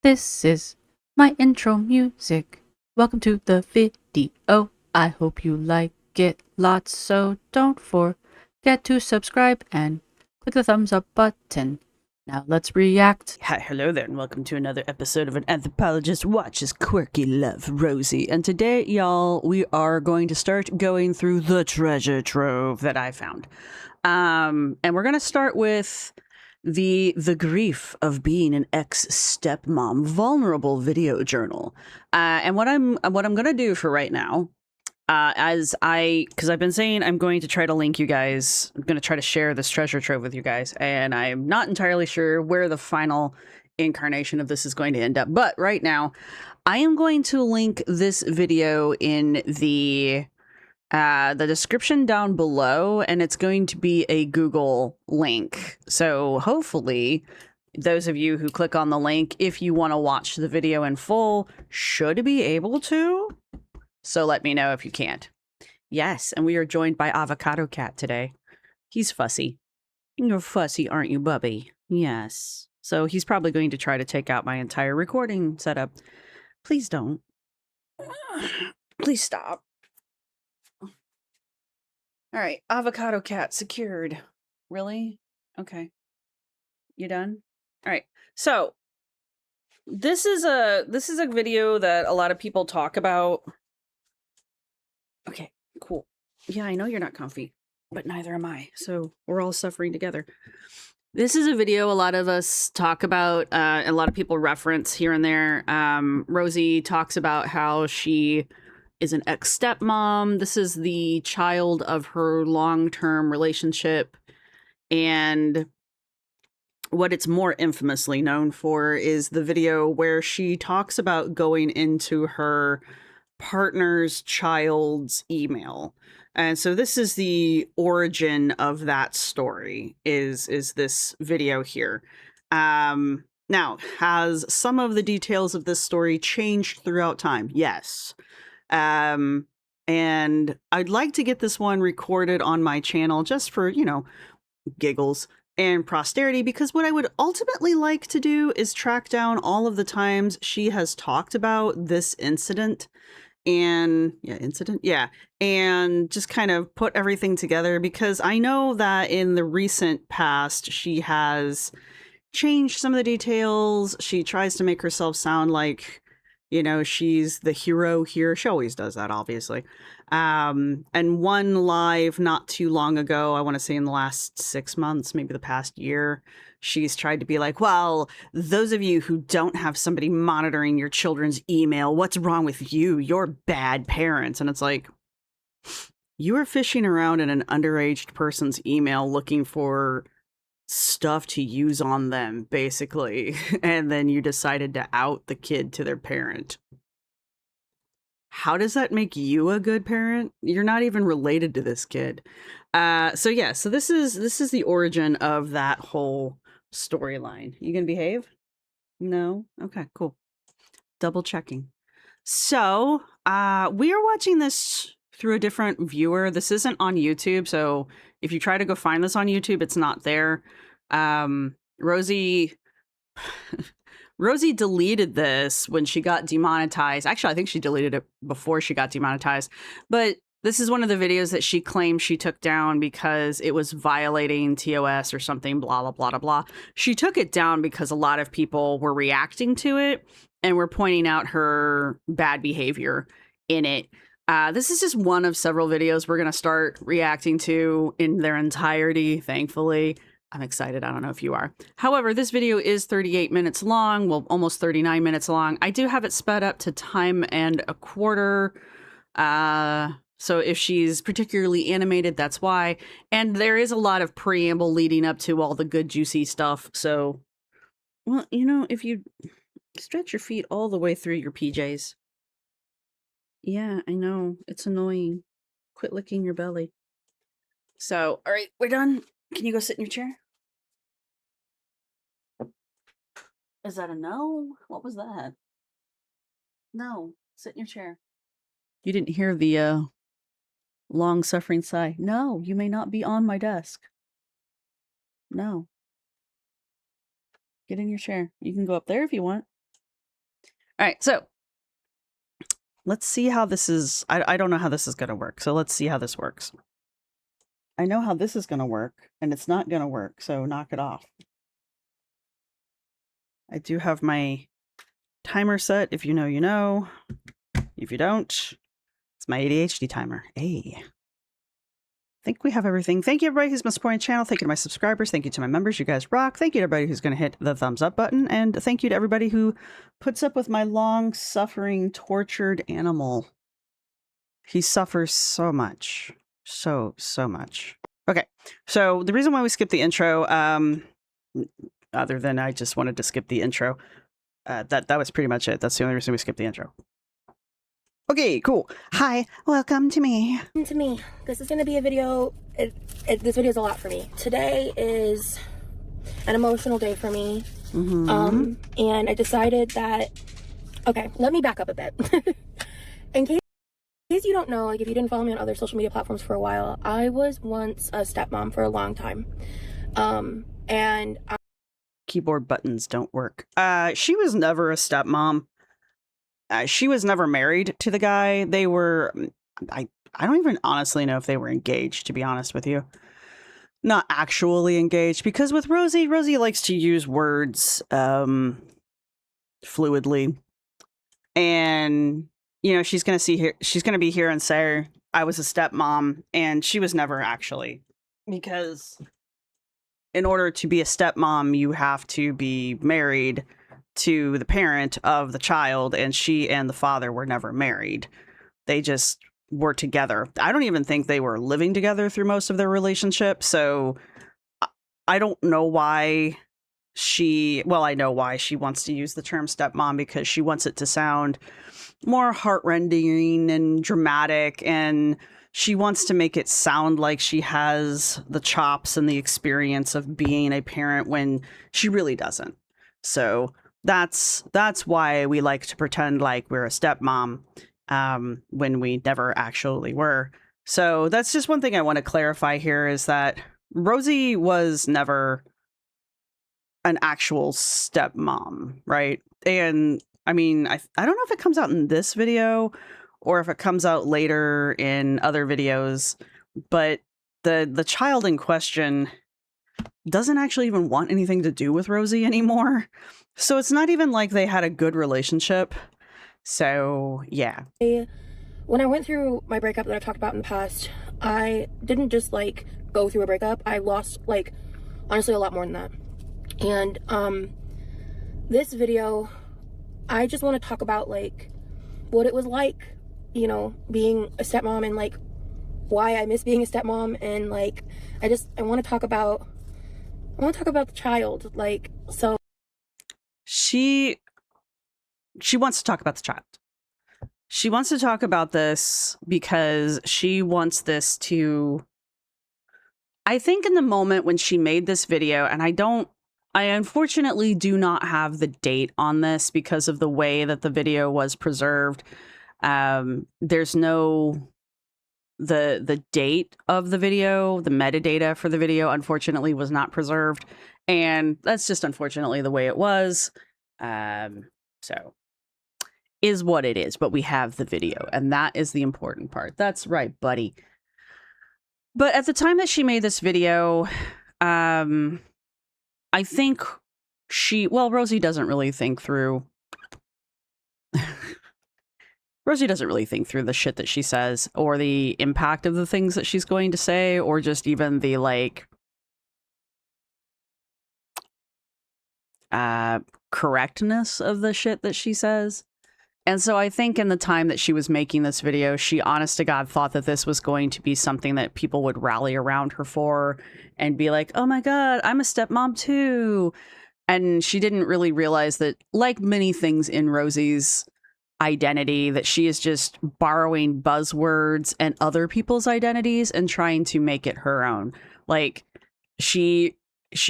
This is my intro music. Welcome to the video. I hope you like it lots, so don't forget to subscribe and click the thumbs up button. Now let's react. Hi, hello there, and welcome to another episode of An Anthropologist Watches QuirkyLoveRosee. And today, y'all, we are going to start going through the treasure trove that I found. And we're going to start with the grief of being an ex-stepmom vulnerable video journal. And what I'm going to do for right now, because I've been saying I'm going to try to link you guys. I'm going to try to share this treasure trove with you guys, and I'm not entirely sure where the final incarnation of this is going to end up. But right now, I am going to link this video in the description down below, and it's going to be a Google link. So hopefully, those of you who click on the link, if you want to watch the video in full, should be able to. So let me know if you can't. Yes, and we are joined by Avocado Cat today. He's fussy. You're fussy, aren't you, Bubby? Yes. So he's probably going to try to take out my entire recording setup. Please don't. Please stop. All right, Avocado Cat secured. Really? Okay. You done? All right. So this is a video that a lot of people talk about. Okay, cool. Yeah, I know you're not comfy, but neither am I. So we're all suffering together. This is a video a lot of us talk about, a lot of people reference here and there. Rosee talks about how she is an ex-stepmom. This is the child of her long-term relationship. And what it's more infamously known for is the video where she talks about going into her partner's child's email. And so this is the origin of that story, is this video here. Now, has some of the details of this story changed throughout time? Yes. And I'd like to get this one recorded on my channel just for, you know, giggles and posterity, because what I would ultimately like to do is track down all of the times she has talked about this incident and and just kind of put everything together, because I know that in the recent past she has changed some of the details. She tries to make herself sound like, you know, she's the hero here. She always does that, obviously. And one live not too long ago, I want to say in the last 6 months, maybe the past year, she's tried to be like, well, those of you who don't have somebody monitoring your children's email, what's wrong with you? You're bad parents. And it's like, you were fishing around in an underage person's email looking for stuff to use on them, basically. And then you decided to out the kid to their parent. How does that make you a good parent? You're not even related to this kid. So this is the origin of that whole storyline. You gonna behave? No? Okay, cool. Double checking. So, we are watching this through a different viewer. This isn't on YouTube, so if you try to go find this on YouTube, it's not there. Rosee Rosee deleted this when she got demonetized. Actually, I think she deleted it before she got demonetized. But this is one of the videos that she claimed she took down because it was violating TOS or something, blah, blah, blah, blah, blah. She took it down because a lot of people were reacting to it and were pointing out her bad behavior in it. This is just one of several videos we're going to start reacting to in their entirety, thankfully. I'm excited. I don't know if you are. However, this video is 38 minutes long, well, almost 39 minutes long. I do have it sped up to time and a quarter. So if she's particularly animated, that's why. And there is a lot of preamble leading up to all the good, juicy stuff. So, well, you know, if you stretch your feet all the way through your PJs. Yeah, I know. It's annoying. Quit licking your belly. So, all right, we're done. Can you go sit in your chair? Is that a no? What was that? No, sit in your chair. You didn't hear the long-suffering sigh. No, you may not be on my desk. No. Get in your chair. You can go up there if you want. All right, so let's see how this is. I don't know how this is going to work, so let's see how this works. I know how this is going to work, and it's not going to work, so knock it off. I do have my timer set. If you know, you know. If you don't, it's my ADHD timer. Hey. I think we have everything. Thank you, everybody who's been supporting the channel. Thank you to my subscribers. Thank you to my members. You guys rock. Thank you to everybody who's going to hit the thumbs up button. And thank you to everybody who puts up with my long-suffering, tortured animal. He suffers so much. So much. Okay, so the reason why we skipped the intro, other than I just wanted to skip the intro, that was pretty much it. That's the only reason we skipped the intro. Okay, cool. Hi, welcome to me. To me, this is going to be a video. This video is a lot for me. Today is an emotional day for me. And I decided that, okay, let me back up a bit. In case you don't know, like if you didn't follow me on other social media platforms for a while, I was once a stepmom for a long time. Keyboard buttons don't work. She was never a stepmom. She was never married to the guy. They were, I don't even honestly know if they were engaged, to be honest with you. Not actually engaged, because with Rosee likes to use words fluidly. And, you know, she's going to be here and say, I was a stepmom, and she was never actually. Because in order to be a stepmom, you have to be married to the parent of the child, and she and the father were never married. They just were together. I don't even think they were living together through most of their relationship, so I don't know why I know why she wants to use the term stepmom, because she wants it to sound more heartrending and dramatic, and she wants to make it sound like she has the chops and the experience of being a parent when she really doesn't. So that's why we like to pretend like we're a stepmom when we never actually were. So that's just one thing I want to clarify here, is that Rosee was never an actual stepmom, right? And I mean, I don't know if it comes out in this video or if it comes out later in other videos, but the child in question doesn't actually even want anything to do with Rosee anymore. So it's not even like they had a good relationship. So, yeah. When I went through my breakup that I've talked about in the past, I didn't just like go through a breakup. I lost like honestly a lot more than that. And this video, I just want to talk about like what it was like, you know, being a stepmom, and like why I miss being a stepmom, and like I want to talk about the child. Like, so she wants to talk about the child. She wants to talk about this because she wants this to, I think in the moment when she made this video, and I unfortunately do not have the date on this because of the way that the video was preserved. There's no, the date of the video, the metadata for the video, unfortunately was not preserved. And that's just unfortunately the way it was. So is what it is, but we have the video, and that is the important part. That's right, buddy. But at the time that she made this video, I think Rosee doesn't really think through. Rosee doesn't really think through the shit that she says, or the impact of the things that she's going to say, or just even the like correctness of the shit that she says. And so I think in the time that she was making this video, she honest to God thought that this was going to be something that people would rally around her for and be like, oh my God, I'm a stepmom too. And she didn't really realize that, like many things in Rosee's identity, that she is just borrowing buzzwords and other people's identities and trying to make it her own. Like, she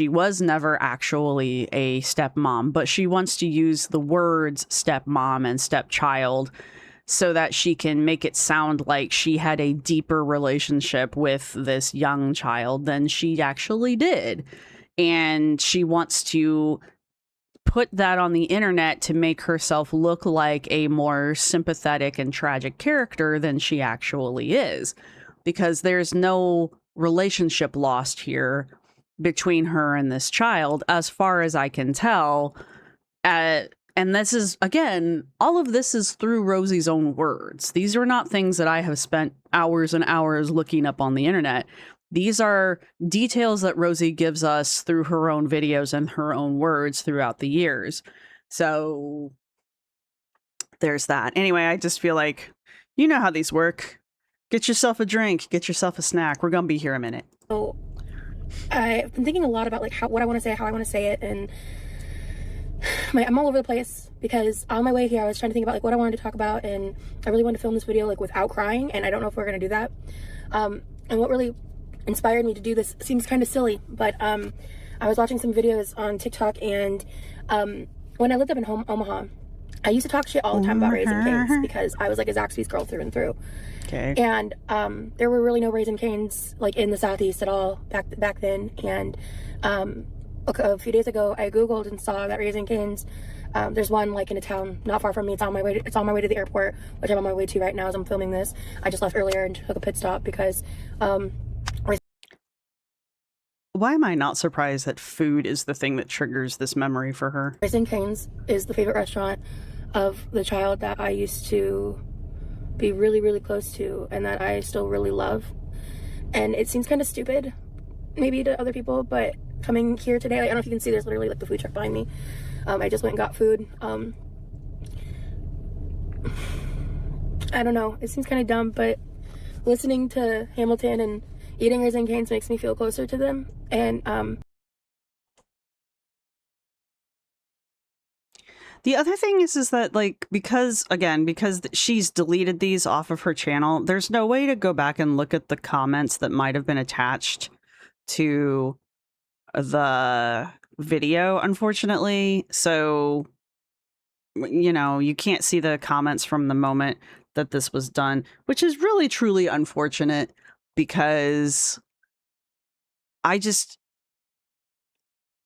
was never actually a stepmom, but she wants to use the words stepmom and stepchild so that she can make it sound like she had a deeper relationship with this young child than she actually did. And she wants to put that on the internet to make herself look like a more sympathetic and tragic character than she actually is, because there's no relationship lost here between her and this child, as far as I can tell. And this is, again, all of this is through Rosee's own words. These are not things that I have spent hours and hours looking up on the internet. These are details that Rosee gives us through her own videos and her own words throughout the years. So there's that. Anyway, I just feel like, you know how these work. Get yourself a drink, get yourself a snack. We're going to be here a minute. So I've been thinking a lot about like what I want to say, how I want to say it, and I'm all over the place because on my way here I was trying to think about like what I wanted to talk about, and I really wanted to film this video like without crying, and I don't know if we're going to do that. And what really inspired me to do this seems kind of silly, but I was watching some videos on TikTok, and when I lived up in Omaha, I used to talk shit all the time about Raising Cane's because I was like a Zaxby's girl through and through. Okay. And there were really no Raising Cane's like in the Southeast at all back then. And a few days ago, I googled and saw that Raising Cane's, there's one like in a town not far from me. It's on my way to the airport, which I'm on my way to right now as I'm filming this. I just left earlier and took a pit stop because why am I not surprised that food is the thing that triggers this memory for her? Raising Cane's is the favorite restaurant of the child that I used to be really, really close to and that I still really love. And it seems kind of stupid, maybe to other people, but coming here today, like, I don't know if you can see, there's literally like the food truck behind me. I just went and got food. I don't know, it seems kind of dumb, but listening to Hamilton and eating Raising Cane's makes me feel closer to them. And the other thing is that, like, because she's deleted these off of her channel, there's no way to go back and look at the comments that might have been attached to the video, unfortunately. So, you know, you can't see the comments from the moment that this was done, which is really, truly unfortunate, because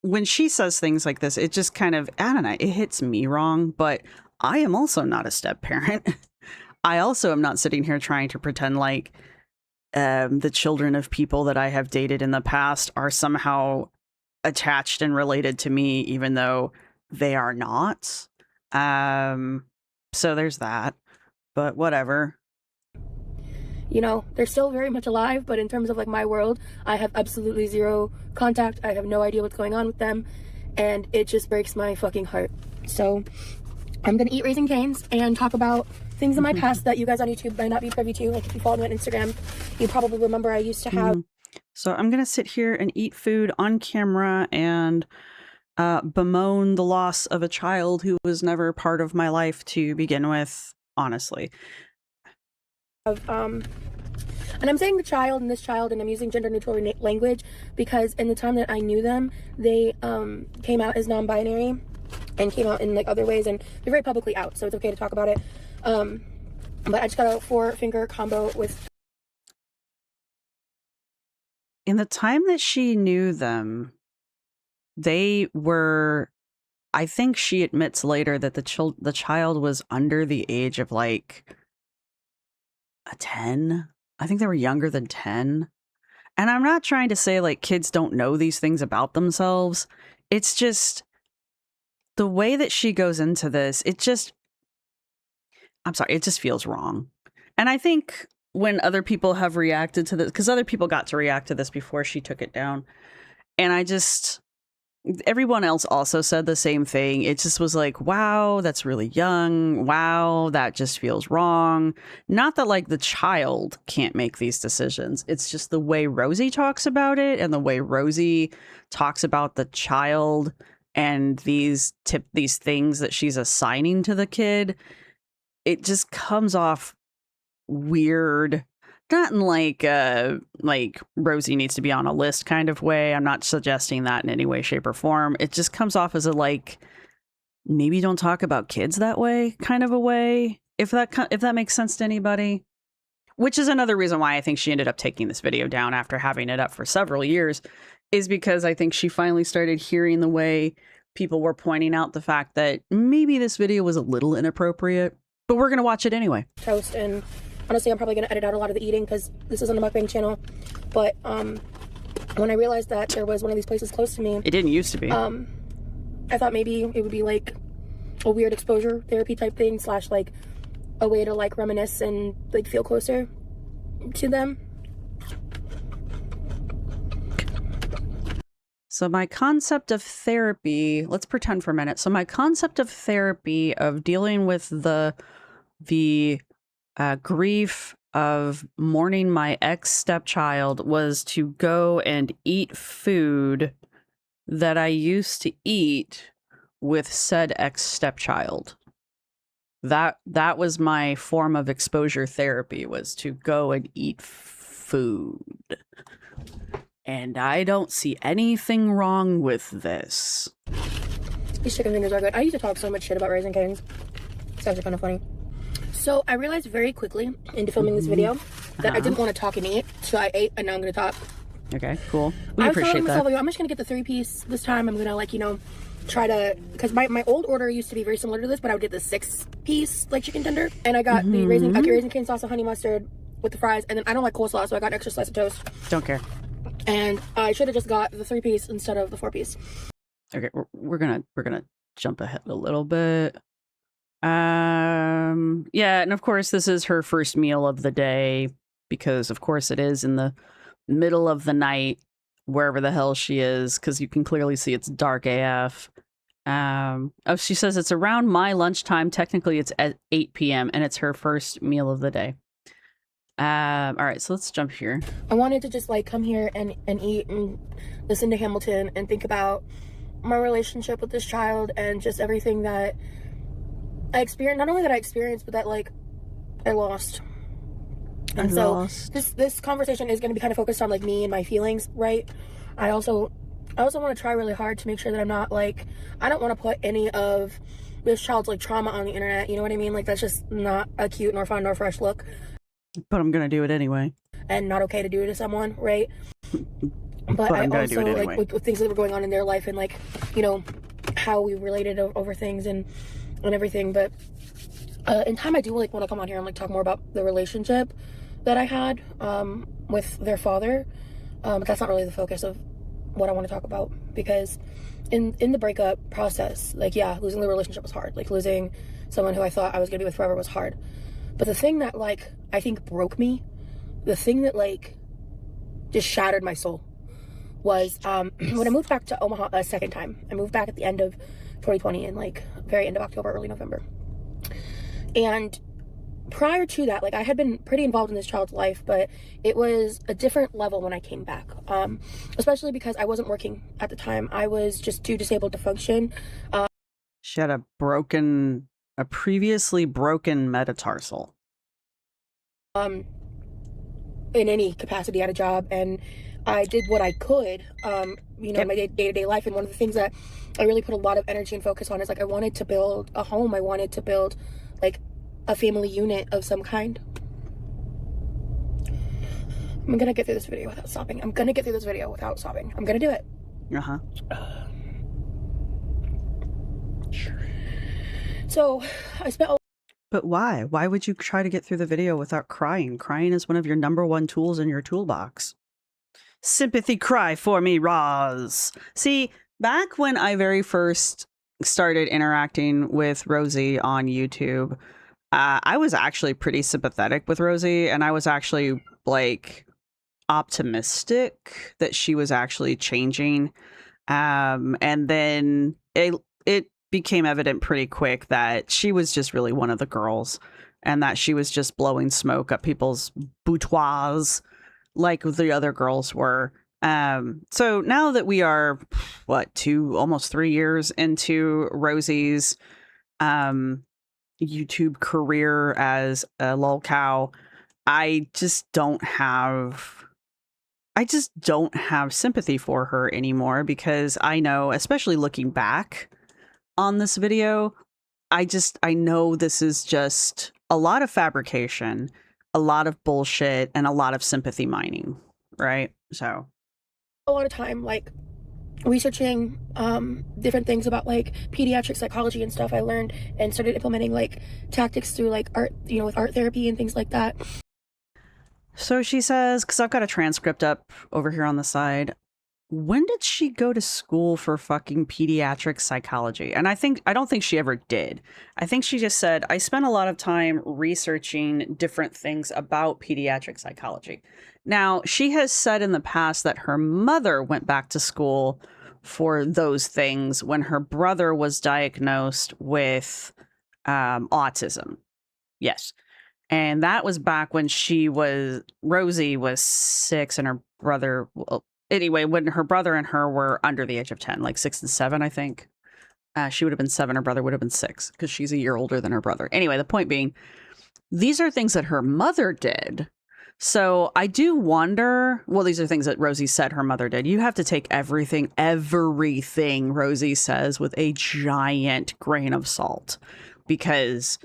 when she says things like this, it just kind of, I don't know, it hits me wrong, but I am also not a step parent. I also am not sitting here trying to pretend like the children of people that I have dated in the past are somehow attached and related to me, even though they are not. So there's that, but whatever. You know, they're still very much alive, but in terms of like my world, I have absolutely zero contact. I have no idea what's going on with them, and it just breaks my fucking heart. So I'm gonna eat Raising Cane's and talk about things in my past that you guys on YouTube might not be privy to. Like if you follow me on Instagram, you probably remember I used to have. So I'm gonna sit here and eat food on camera and bemoan the loss of a child who was never part of my life to begin with, honestly. And I'm saying the child and this child, and I'm using gender neutral language because in the time that I knew them, they came out as non-binary and came out in like other ways, and they're very publicly out, so it's okay to talk about it. But I just got a 4-finger combo with. In the time that she knew them, they were, I think she admits later that the child was under the age of like a 10. I think they were younger than 10. And I'm not trying to say like kids don't know these things about themselves. It's just the way that she goes into this, it just feels wrong. And I think when other people have reacted to this, because other people got to react to this before she took it down, and everyone else also said the same thing. It just was like, wow, that's really young. Wow, that just feels wrong. Not that like the child can't make these decisions. It's just the way Rosee talks about it and the way Rosee talks about the child and these things that she's assigning to the kid. It just comes off weird. Not in like Rosee needs to be on a list kind of way. I'm not suggesting that in any way, shape, or form. It just comes off as a like, maybe don't talk about kids that way kind of a way. If that makes sense to anybody. Which is another reason why I think she ended up taking this video down after having it up for several years, is because I think she finally started hearing the way people were pointing out the fact that maybe this video was a little inappropriate, but we're going to watch it anyway. Toast, and honestly, I'm probably going to edit out a lot of the eating because this isn't a mukbang channel. But when I realized that there was one of these places close to me, it didn't used to be. I thought maybe it would be like a weird exposure therapy type thing / like a way to like reminisce and like feel closer to them. So my concept of therapy, let's pretend for a minute. So my concept of therapy of dealing with the grief of mourning my ex-stepchild was to go and eat food that I used to eat with said ex-stepchild. That was my form of exposure therapy, was to go and eat food. And I don't see anything wrong with this. These chicken fingers are good. I used to talk so much shit about Raising Cane's. It's actually kind of funny. So I realized very quickly into filming this video that I didn't want to talk and eat, so I ate and now I'm going to talk. Okay, cool. We appreciate that. I'm just going to get the 3-piece this time. I'm going to, like, you know, try to, because my old order used to be very similar to this, but I would get the 6-piece, like, chicken tender. And I got the Raising Cane sauce and honey mustard with the fries. And then I don't like coleslaw, so I got an extra slice of toast. Don't care. And I should have just got the 3-piece instead of the 4-piece. Okay, we're gonna jump ahead a little bit. Yeah, and of course this is her first meal of the day because of course it is in the middle of the night wherever the hell she is, because you can clearly see it's dark AF. Oh, she says it's around my lunchtime. Technically it's at 8 p.m. and it's her first meal of the day. All right, so let's jump here. I wanted to just like come here and eat and listen to Hamilton and think about my relationship with this child and just everything that I experienced. Not only that I experienced, but that like I lost. And so this conversation is going to be kind of focused on like me and my feelings, right? I also want to try really hard to make sure that I'm not like, I don't want to put any of this child's like trauma on the internet, you know what I mean? Like that's just not a cute nor fun nor fresh look. But I'm gonna do it anyway. And not okay to do to someone, right? But I also anyway. Like with things that were going on in their life and like, you know, how we related over things and everything. But in time I do like want to come on here and like talk more about the relationship that I had with their father. But that's not really the focus of what I want to talk about, because in the breakup process, like, yeah, losing the relationship was hard. Like losing someone who I thought I was gonna be with forever was hard. But the thing that like I think broke me, the thing that like just shattered my soul was when I moved back to Omaha a second time. I moved back at the end of 2020 and like very end of October, early November. And prior to that, like I had been pretty involved in this child's life, but it was a different level when I came back, especially because I wasn't working at the time. I was just too disabled to function. She had a previously broken metatarsal. In any capacity at a job, and I did what I could, you know, in my day-to-day life. And one of the things that I really put a lot of energy and focus on is like I wanted to build a home. I wanted to build like a family unit of some kind. I'm gonna get through this video without sobbing. I'm gonna do it. So I spent But why? Why would you try to get through the video without crying? Crying is one of your #1 tools in your toolbox. Sympathy cry for me, Roz. See, back when I very first started interacting with Rosee on YouTube, I was actually pretty sympathetic with Rosee, and I was actually like optimistic that she was actually changing. And then it became evident pretty quick that she was just really one of the girls and that she was just blowing smoke up people's boudoirs like the other girls were. So now that we are, almost 3 years into Rosee's YouTube career as a lolcow, I just don't have sympathy for her anymore, because I know, especially looking back on this video, I know this is just a lot of fabrication, a lot of bullshit, and a lot of sympathy mining, right? So a lot of time like researching different things about like pediatric psychology and stuff, I learned and started implementing like tactics through like art, you know, with art therapy and things like that. So she says, because I've got a transcript up over here on the side. When did she go to school for fucking pediatric psychology? And I don't think she ever did. I think she just said, I spent a lot of time researching different things about pediatric psychology. Now, she has said in the past that her mother went back to school for those things when her brother was diagnosed with autism. Yes. And that was back when Rosee was 6 and her brother, well, anyway, when her brother and her were under the age of 10, like 6 and 7, I think. She would have been 7, her brother would have been 6 because she's a year older than her brother. Anyway, the point being, these are things that her mother did. So I do wonder, well, these are things that Rosee said her mother did. You have to take everything Rosee says with a giant grain of salt, because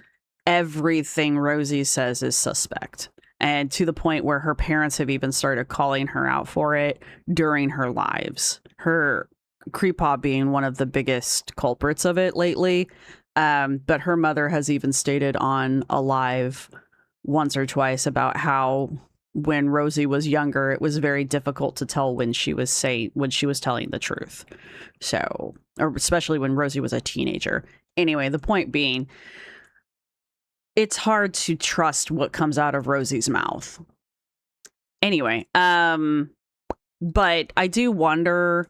everything Rosee says is suspect. And to the point where her parents have even started calling her out for it during her lives. Her Creepaw being one of the biggest culprits of it lately. But her mother has even stated on a live once or twice about how when Rosee was younger, it was very difficult to tell when she was telling the truth. So, or especially when Rosee was a teenager. Anyway, the point being, it's hard to trust what comes out of Rosee's mouth. Anyway, but I do wonder,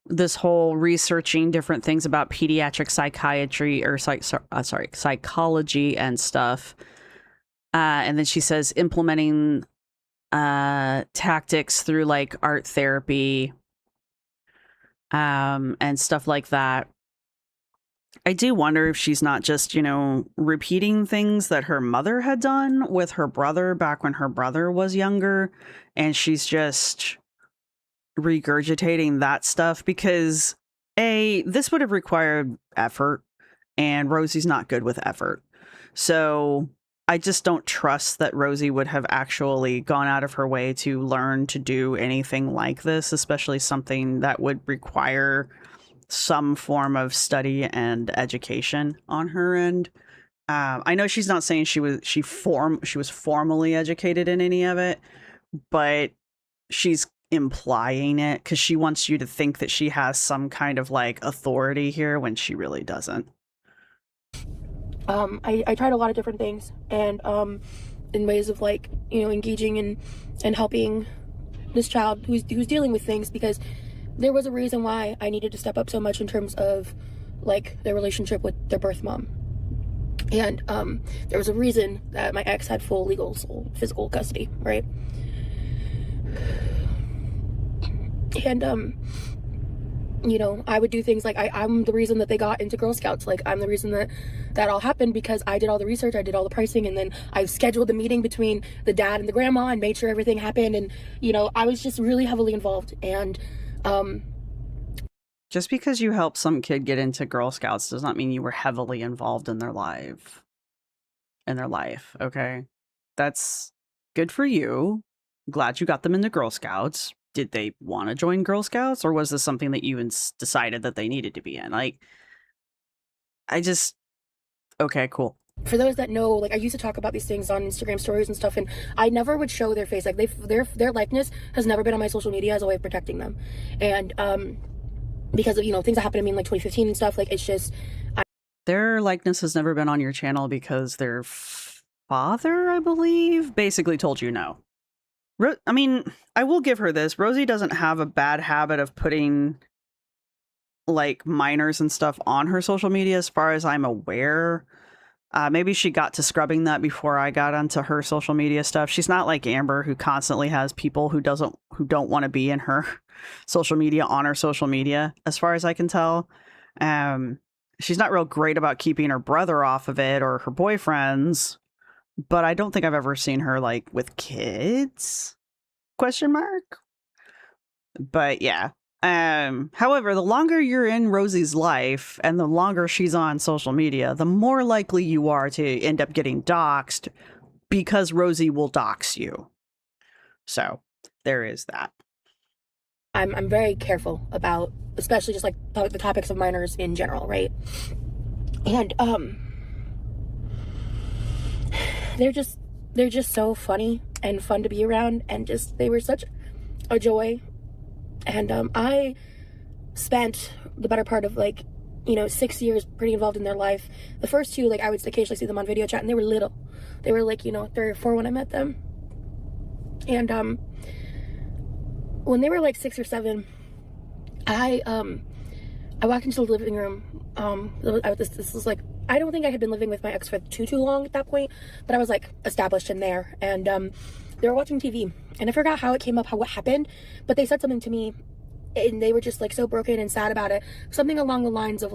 this whole researching different things about pediatric psychiatry or psychology and stuff. And then she says implementing tactics through like art therapy and stuff like that. I do wonder if she's not just, you know, repeating things that her mother had done with her brother back when her brother was younger, and she's just regurgitating that stuff because this would have required effort, and Rosee's not good with effort. So I just don't trust that Rosee would have actually gone out of her way to learn to do anything like this, especially something that would require some form of study and education on her end. I know she's not saying she was formally educated in any of it, but she's implying it because she wants you to think that she has some kind of like authority here when she really doesn't. I tried a lot of different things, and in ways of like, you know, engaging and helping this child who's dealing with things, because there was a reason why I needed to step up so much in terms of like their relationship with their birth mom. And there was a reason that my ex had full legal, physical custody, right? And you know, I would do things like I'm the reason that they got into Girl Scouts. Like, I'm the reason that all happened, because I did all the research, I did all the pricing, and then I scheduled the meeting between the dad and the grandma and made sure everything happened. And, you know, I was just really heavily involved. And just because you helped some kid get into Girl Scouts does not mean you were heavily involved in their life. Okay? That's good for you. Glad you got them into Girl Scouts. Did they want to join Girl Scouts, or was this something that you decided that they needed to be in? Like, okay, cool. For those that know, like, I used to talk about these things on Instagram stories and stuff, and I never would show their face. Like, their likeness has never been on my social media as a way of protecting them. And because of, you know, things that happened to me in like 2015 and stuff, like, it's just their likeness has never been on your channel because their father, I believe, basically told you no. I mean, I will give her this. Rosee doesn't have a bad habit of putting like minors and stuff on her social media, as far as I'm aware. Maybe she got to scrubbing that before I got onto her social media stuff. She's not like Amber, who constantly has people who don't want to be in her social media on her social media, as far as I can tell. She's not real great about keeping her brother off of it or her boyfriends, but I don't think I've ever seen her like with kids? ? But yeah. However, the longer you're in Rosee's life and the longer she's on social media, the more likely you are to end up getting doxxed, because Rosee will dox you. So there is that. I'm very careful about, especially just like the topics of minors in general, right? And they're just so funny and fun to be around, and just they were such a joy. And I spent the better part of 6 years pretty involved in their life. The first two, I would occasionally see them on video chat, and they were little. They were 3 or 4 when I met them. And when they were 6 or 7, I walked into the living room. This was I don't think I had been living with my ex for too long at that point, but I was established in there, and they were watching TV, and I forgot how it came up, what happened, but they said something to me, and they were just so broken and sad about it. Something along the lines of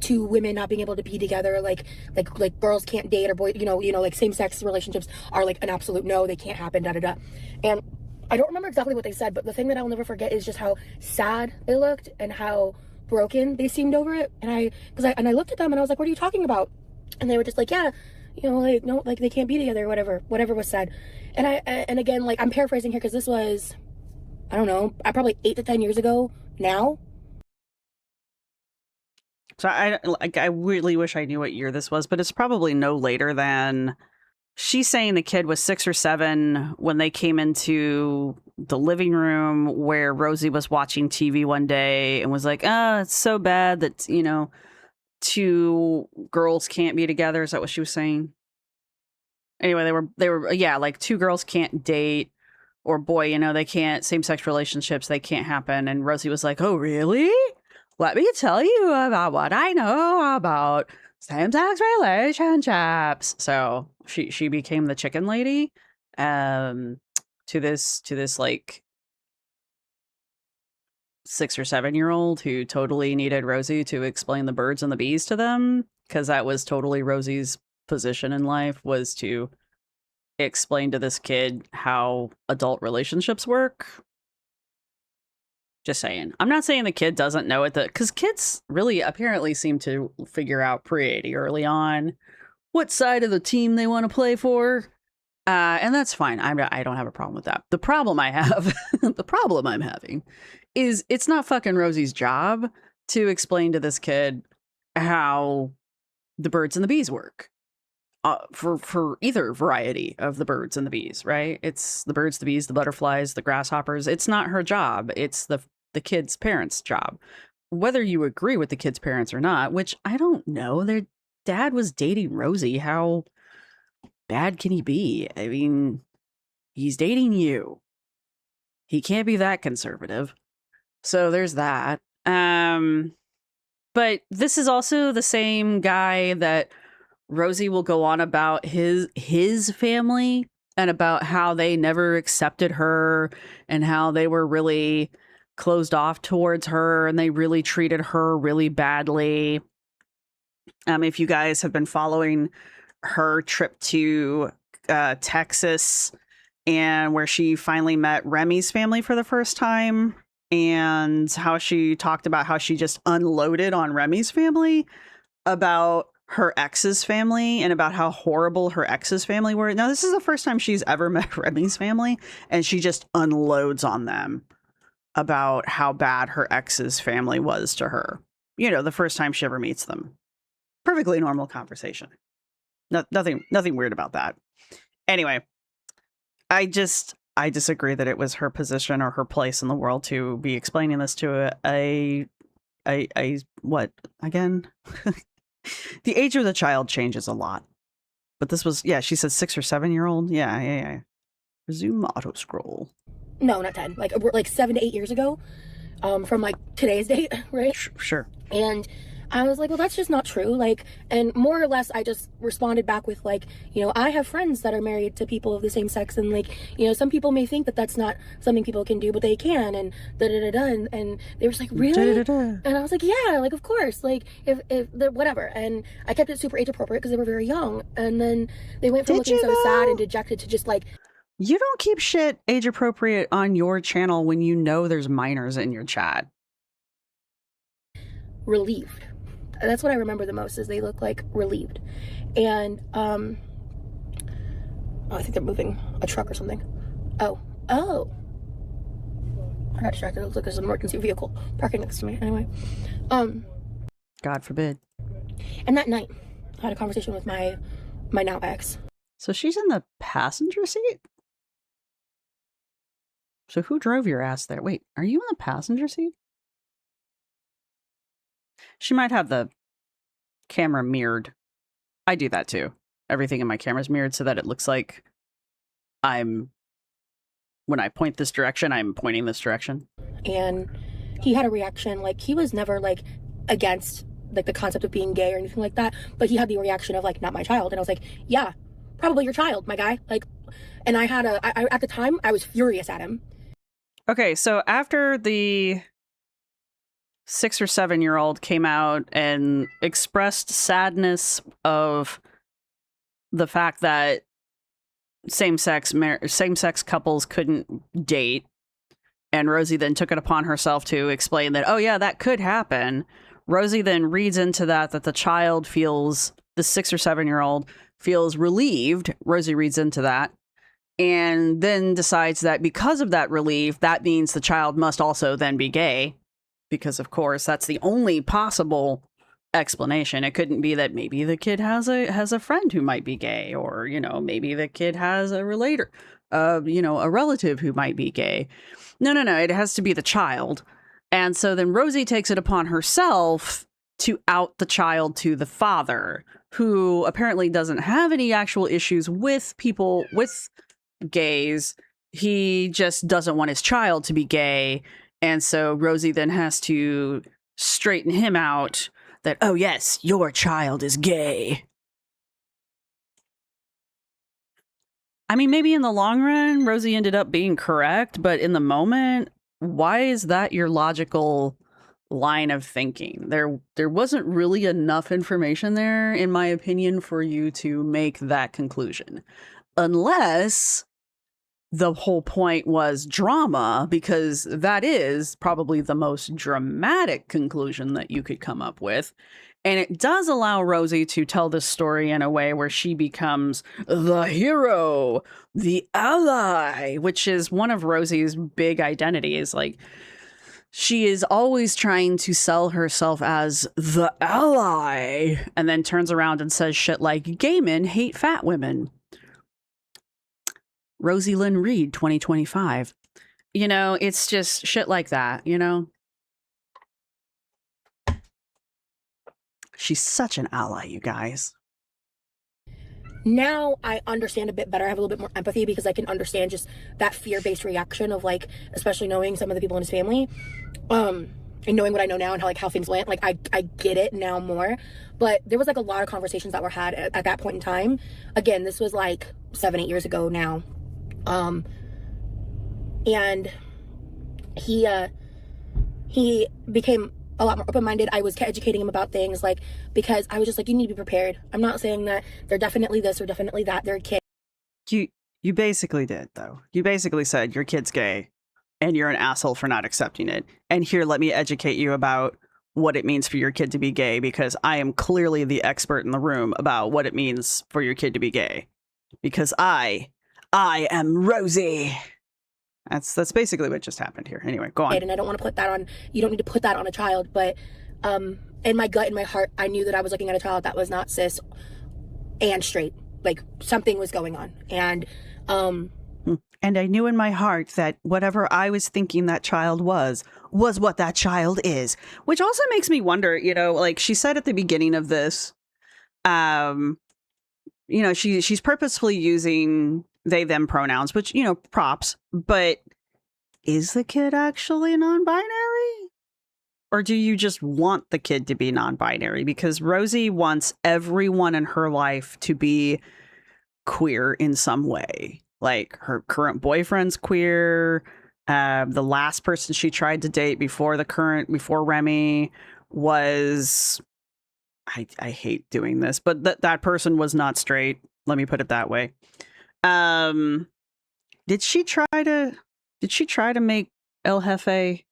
two women not being able to be together, like girls can't date, or boys, same-sex relationships are an absolute no, they can't happen, da-da-da. And I don't remember exactly what they said, but the thing that I'll never forget is just how sad they looked and how broken they seemed over it. And I looked at them and I was like, what are you talking about? And they were just yeah, no, they can't be together, whatever was said. And again, I'm paraphrasing here, because this was, I don't know, probably 8 to 10 years ago now. So I really wish I knew what year this was, but it's probably no later than, she's saying the kid was 6 or 7 when they came into the living room where Rosee was watching TV one day and was like, oh, it's so bad that, 2 girls can't be together. Is that what she was saying? Anyway, they were, yeah, 2 girls can't date, or boy, they can't, same-sex relationships, they can't happen. And Rosee was like, oh, really? Let me tell you about what I know about same-sex relationships. So she became the chicken lady to this 6 or 7-year-old who totally needed Rosee to explain the birds and the bees to them, because that was totally Rosee's position in life, was to explain to this kid how adult relationships work. Just saying. I'm not saying the kid doesn't know it, because kids really apparently seem to figure out pretty early on what side of the team they want to play for. And that's fine. I don't have a problem with that. The problem I have, the problem I'm having is it's not fucking Rosee's job to explain to this kid how the birds and the bees work. For either variety of the birds and the bees, right? It's the birds, the bees, the butterflies, the grasshoppers. It's not her job. It's the kid's parents' job. Whether you agree with the kid's parents or not, which I don't know. Their dad was dating Rosee. How bad can he be? I mean, he's dating you. He can't be that conservative. So there's that. But this is also the same guy that Rosee will go on about his family and about how they never accepted her and how they were really closed off towards her and they really treated her really badly. If you guys have been following her trip to Texas, and where she finally met Remy's family for the first time, and how she talked about how she just unloaded on Remy's family about her ex's family and about how horrible her ex's family were. Now, this is the first time she's ever met Remy's family, and she just unloads on them about how bad her ex's family was to her. The first time she ever meets them. Perfectly normal conversation. Nothing weird about that. Anyway, I disagree that it was her position or her place in the world to be explaining this to a what again? The age of the child changes a lot. But this was, yeah, she said 6 or 7-year-old. Yeah. Resume auto scroll. No, not 10. Like 7 to 8 years ago. From today's date, right? Sure. And I was like, well, that's just not true. And more or less, I just responded back with I have friends that are married to people of the same sex, and some people may think that that's not something people can do, but they can, and da-da-da-da, and they were just like, really? Da-da-da-da. And I was like, yeah, of course, if whatever. And I kept it super age appropriate because they were very young, and then they went from looking so sad and dejected to just you don't keep shit age appropriate on your channel when you know there's minors in your chat. Relieved. That's what I remember the most, is they look relieved. And I think they're moving a truck or something. Oh I got distracted. It looks like there's an emergency vehicle parking next to me. Anyway, God forbid. and that night, I had a conversation with my now ex. So she's in the passenger seat? So who drove your ass there? Wait, are you in the passenger seat? She might have the camera mirrored. I do that too. Everything in my camera's mirrored so that it looks like when I point this direction, I'm pointing this direction. And he had a reaction, like, he was never, like, against, like, the concept of being gay or anything like that, but he had the reaction of, like, not my child. And I was like, yeah, probably your child, my guy. Like, and I had at the time, I was furious at him. Okay, so after the 6 or 7-year-old came out and expressed sadness of the fact that same-sex couples couldn't date, and Rosee then took it upon herself to explain that, oh yeah, that could happen. Rosee then reads into that the child feels, the 6 or 7-year-old feels relieved. Rosee reads into that, and then decides that because of that relief, that means the child must also then be gay, because of course that's the only possible explanation. It couldn't be that maybe the kid has a friend who might be gay, or, you know, maybe the kid has a relator, you know, a relative who might be gay. No, it has to be the child. And so then Rosee takes it upon herself to out the child to the father, who apparently doesn't have any actual issues with people, with gays. He just doesn't want his child to be gay. And so Rosee then has to straighten him out that, oh yes, your child is gay. I mean, maybe in the long run, Rosee ended up being correct, but in the moment, why is that your logical line of thinking? There wasn't really enough information there, in my opinion, for you to make that conclusion. Unless the whole point was drama, because that is probably the most dramatic conclusion that you could come up with. And it does allow Rosee to tell this story in a way where she becomes the hero, the ally, which is one of Rosee's big identities. Like, she is always trying to sell herself as the ally, and then turns around and says shit like, gay men hate fat women. Roseelyn Reid 2025. You know, it's just shit like that, you know? She's such an ally, you guys. Now I understand a bit better. I have a little bit more empathy because I can understand just that fear-based reaction of, like, especially knowing some of the people in his family, and knowing what I know now and how things went. Like, I get it now more. But there was, like, a lot of conversations that were had at that point in time. Again, this was like 7-8 years ago now. And he became a lot more open-minded. I was educating him about things, like, because I was just like, you need to be prepared. I'm not saying that they're definitely this or definitely that. They're a kid. You basically did, though. You basically said your kid's gay and you're an asshole for not accepting it. And here, let me educate you about what it means for your kid to be gay, because I am clearly the expert in the room about what it means for your kid to be gay. Because I am Rosee. That's basically what just happened here. Anyway, go on. And I don't want to put that on, you don't need to put that on a child, but in my gut, in my heart, I knew that I was looking at a child that was not cis and straight. Like, something was going on. And I knew in my heart that whatever I was thinking that child was what that child is. Which also makes me wonder, you know, like she said at the beginning of this, you know, she's purposefully using they, them pronouns, which, you know, props, but is the kid actually non-binary? Or do you just want the kid to be non-binary? Because Rosee wants everyone in her life to be queer in some way. Like, her current boyfriend's queer. The last person she tried to date before Remy was, I hate doing this, but that person was not straight. Let me put it that way. Did she try to make El Jefe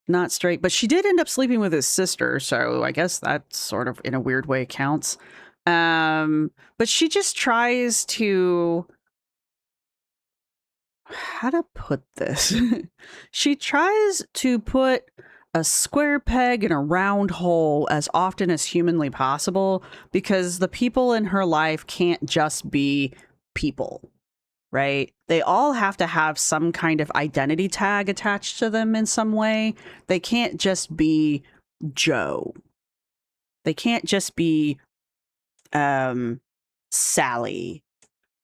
not straight? But she did end up sleeping with his sister, so I guess that sort of in a weird way counts. But she just tries to how to put this? She tries to put a square peg in a round hole as often as humanly possible because the people in her life can't just be people, right? They all have to have some kind of identity tag attached to them in some way. They can't just be Joe. They can't just be Sally,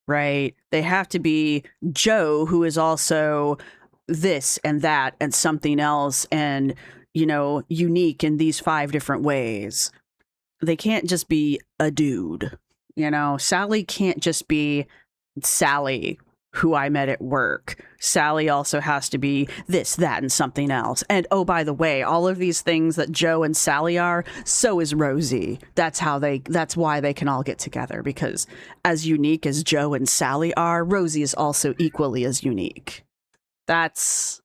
right? They have to be Joe, who is also this and that and something else and, you know, unique in these 5 different ways. They can't just be a dude, you know? Sally can't just be Sally, who I met at work. Sally also has to be this, that, and something else. And oh, by the way, all of these things that Joe and Sally are, so is Rosee. That's why they can all get together, because as unique as Joe and Sally are, Rosee is also equally as unique. That's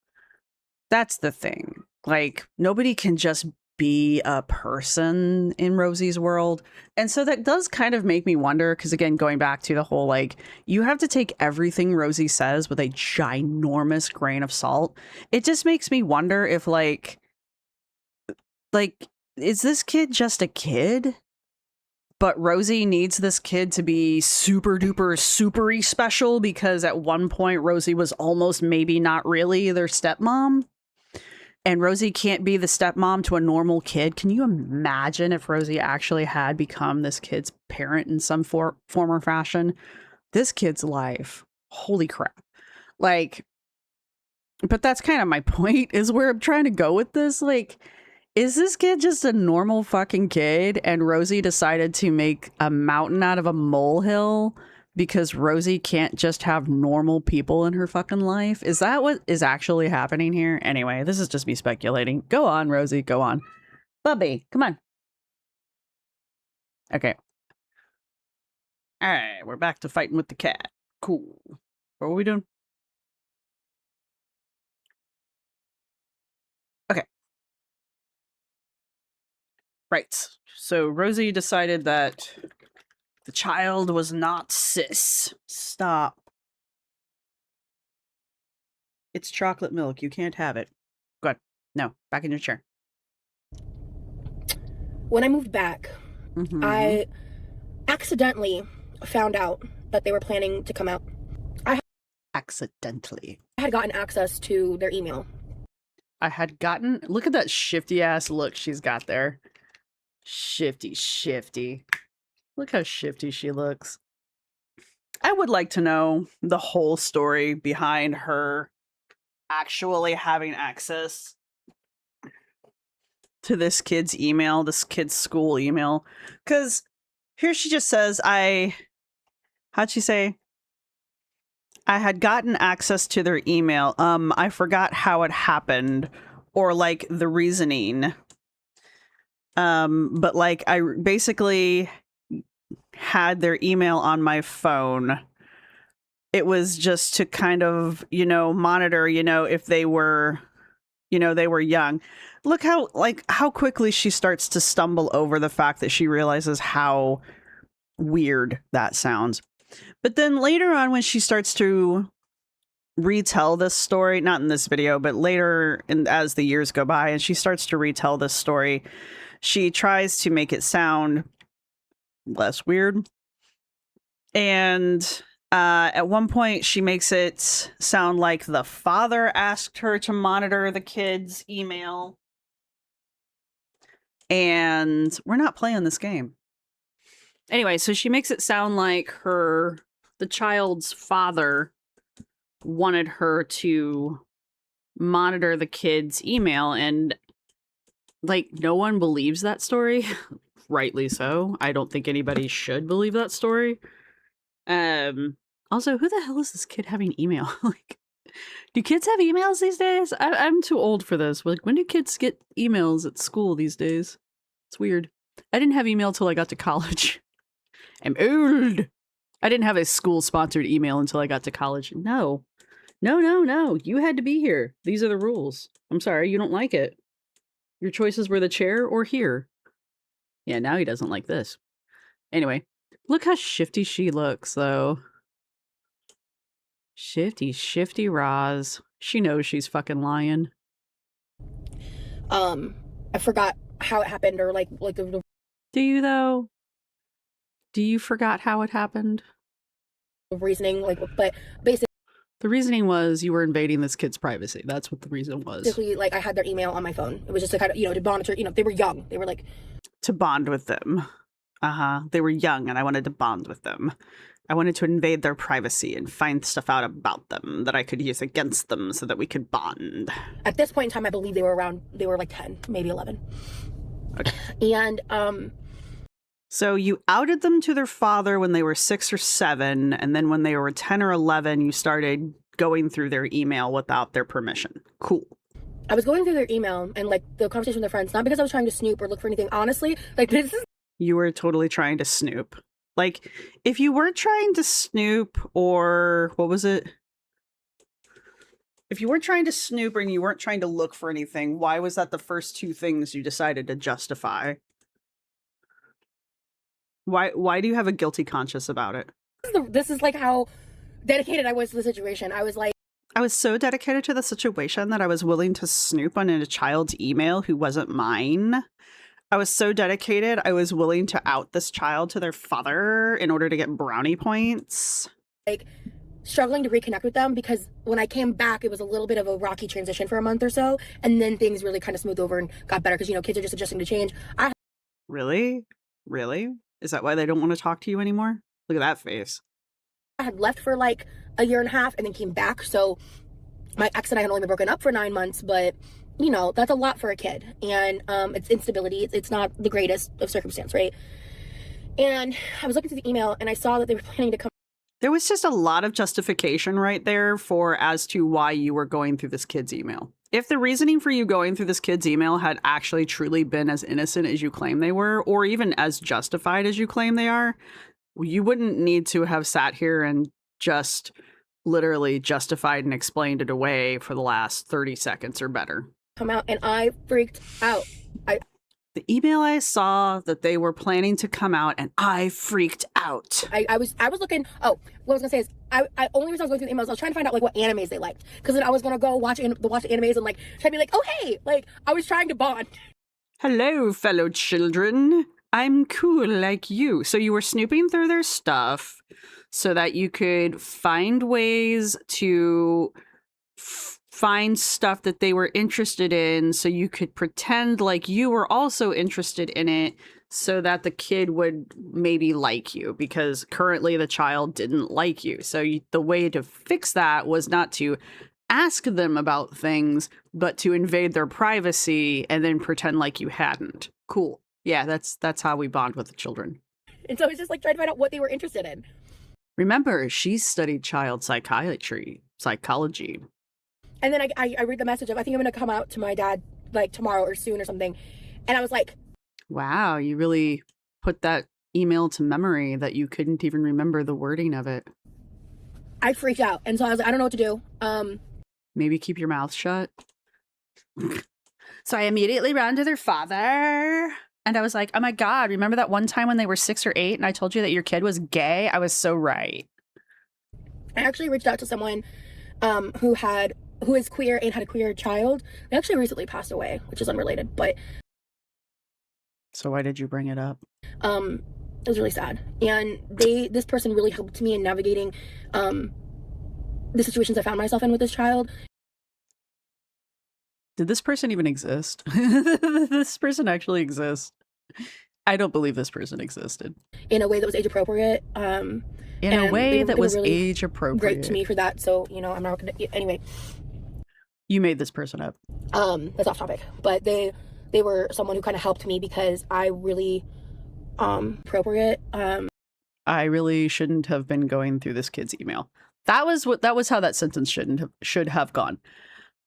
the thing. Like, nobody can just be a person in Rosee's world. And so that does kind of make me wonder, because again, going back to the whole, like, you have to take everything Rosee says with a ginormous grain of salt. It just makes me wonder if like, is this kid just a kid? But Rosee needs this kid to be super duper supery special because at one point Rosee was almost maybe not really their stepmom. And Rosee can't be the stepmom to a normal kid. Can you imagine if Rosee actually had become this kid's parent in some form or fashion? This kid's life. Holy crap. Like, but that's kind of my point, is where I'm trying to go with this. Like, is this kid just a normal fucking kid and Rosee decided to make a mountain out of a molehill because Rosee can't just have normal people in her fucking life? Is that what is actually happening here? Anyway, this is just me speculating. Go on, Rosee, go on. Bubby, come on. Okay. All right, we're back to fighting with the cat. Cool. What are we doing? Okay. Right. So Rosee decided that the child was not cis. Stop. It's chocolate milk. You can't have it. Go ahead. No, back in your chair. When I moved back, Mm-hmm. I accidentally found out that they were planning to come out. Accidentally. I had gotten access to their email. Look at that shifty ass look she's got there. Shifty. Look how shifty she looks. I would like to know the whole story behind her actually having access to this kid's email, this kid's school email. Because here she just says, how'd she say? I had gotten access to their email. I forgot how it happened or like the reasoning. But like I basically had their email on my phone. It was just to kind of, monitor, if they were, they were young. Look how quickly she starts to stumble over the fact that she realizes how weird that sounds. But then later on, when she starts to retell this story, not in this video, but later as the years go by, and she starts to retell this story, she tries to make it sound less weird. And at one point, she makes it sound like the father asked her to monitor the kid's email. And we're not playing this game. Anyway, so she makes it sound like the child's father wanted her to monitor the kid's email, and like no one believes that story. Rightly so. I don't think anybody should believe that story. Also, who the hell is this kid having email? Like, do kids have emails these days? I'm too old for this. Like, when do kids get emails at school these days? It's weird. I didn't have email till I got to college. I'm old. I didn't have a school-sponsored email until I got to college. No. You had to be here. These are the rules. I'm sorry, you don't like it. Your choices were the chair or here. Yeah, now he doesn't like this. Anyway, look how shifty she looks, though. Shifty Roz. She knows she's fucking lying. I forgot how it happened, or like the Do you though? Do you forgot how it happened? reasoning, like, but basically, The reasoning was you were invading this kid's privacy. That's what the reason was. like, I had their email on my phone. It was just to kind of, to monitor, they were young. They were like, To bond with them. They were young and I wanted to bond with them. I wanted to invade their privacy and find stuff out about them that I could use against them so that we could bond. At this point in time, I believe they were like 10, maybe 11. Okay. And, so you outed them to their father when they were 6 or 7, and then when they were 10 or 11, you started going through their email without their permission. Cool. I was going through their email and, like, the conversation with their friends, not because I was trying to snoop or look for anything. Honestly, like, this is... You were totally trying to snoop. Like, if you weren't trying to snoop, or what was it? If you weren't trying to snoop and you weren't trying to look for anything, why was that the first 2 things you decided to justify? Why do you have a guilty conscience about it? This is, like, how dedicated I was to the situation. I was like... I was so dedicated to the situation that I was willing to snoop on a child's email who wasn't mine. I was so dedicated, I was willing to out this child to their father in order to get brownie points. Like, struggling to reconnect with them, because when I came back, it was a little bit of a rocky transition for a month or so, and then things really kind of smoothed over and got better, because, kids are just adjusting to change. Really? Is that why they don't want to talk to you anymore? Look at that face. I had left for like a year and a half and then came back, so my ex and I had only been broken up for 9 months, but that's a lot for a kid. And it's instability. It's not the greatest of circumstance, right? And I was looking through the email and I saw that they were planning to come. There was just a lot of justification right there as to why you were going through this kid's email. If the reasoning for you going through this kid's email had actually truly been as innocent as you claim they were, or even as justified as you claim they are, you wouldn't need to have sat here and just literally justified and explained it away for the last 30 seconds or better. Come out, and I freaked out. The email I saw that they were planning to come out, and I freaked out. I was looking. Oh, what I was gonna say is, I only reason I was going through the emails, I was trying to find out like what animes they liked, because then I was gonna go watch the animes and like try to be like, oh hey, like I was trying to bond. Hello, fellow children. I'm cool like you. So you were snooping through their stuff so that you could find ways to find stuff that they were interested in, so you could pretend like you were also interested in it, so that the kid would maybe like you, because currently the child didn't like you. So the way to fix that was not to ask them about things, but to invade their privacy and then pretend like you hadn't. Cool. Yeah, that's how we bond with the children. And so I was just like trying to find out what they were interested in. Remember, she studied child psychology. And then I read the message of, I think I'm going to come out to my dad like tomorrow or soon or something. And I was like, wow, you really put that email to memory that you couldn't even remember the wording of it. I freaked out. And so I was like, I don't know what to do. Maybe keep your mouth shut. So I immediately ran to their father and I was like, oh my God, remember that one time when they were 6 or 8 and I told you that your kid was gay? I was so right. I actually reached out to someone who is queer and had a queer child. They actually recently passed away, which is unrelated, but... So why did you bring it up? It was really sad. And this person really helped me in navigating the situations I found myself in with this child. Did this person even exist? This person actually exists. I don't believe this person existed. In a way that was age appropriate. In a way that was really age appropriate. Great to me for that. So, I'm not going to... Anyway. You made this person up. That's off topic. But they were someone who kind of helped me because I really... appropriate. I really shouldn't have been going through this kid's email. That was how that sentence should have gone.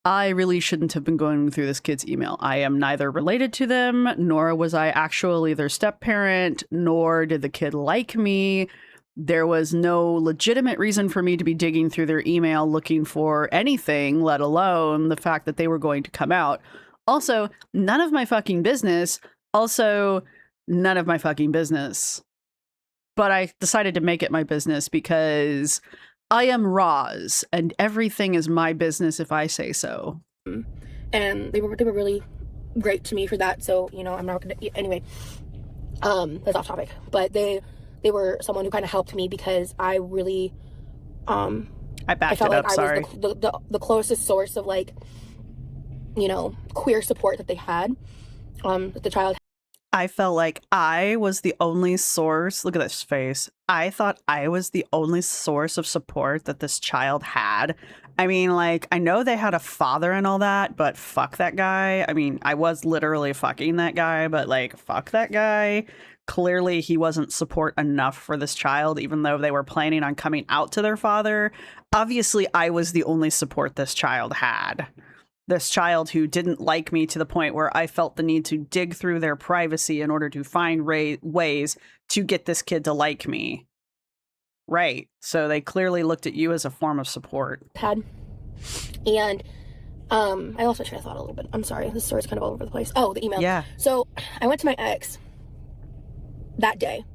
I really shouldn't have been going through this kid's email. I am neither related to them, nor was I actually their step-parent, nor did the kid like me. There was no legitimate reason for me to be digging through their email looking for anything, let alone the fact that they were going to come out. Also, none of my fucking business. But I decided to make it my business because I am Roz, and everything is my business if I say so. And they were really great to me for that. So, you know, I'm not gonna, anyway, that's off topic, but they were someone who kind of helped me because I really, I felt like I sorry. was the closest source of, like, you know, queer support that they had, that the child. I felt like I was the only source. Look at this face. I thought I was the only source of support that this child had. I mean, like, I know they had a father and all that, but fuck that guy. I mean, I was literally fucking that guy, but like, fuck that guy. Clearly, he wasn't support enough for this child, even though they were planning on coming out to their father. Obviously, I was the only support this child had. This child who didn't like me to the point where I felt the need to dig through their privacy in order to find ways to get this kid to like me. Right. So they clearly looked at you as a form of support. Had. And I lost my train of thought a little bit. I'm sorry. This story's kind of all over the place. Oh, the email. Yeah. So I went to my ex that day.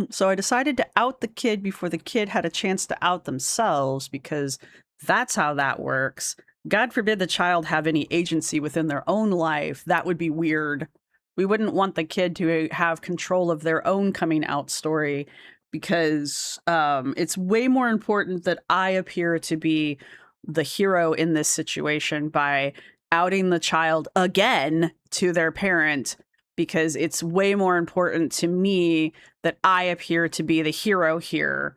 So I decided to out the kid before the kid had a chance to out themselves, because that's how that works. God forbid the child have any agency within their own life. That would be weird. We wouldn't want the kid to have control of their own coming out story, because it's way more important that I appear to be the hero in this situation by outing the child again to their parent, because it's way more important to me that I appear to be the hero here.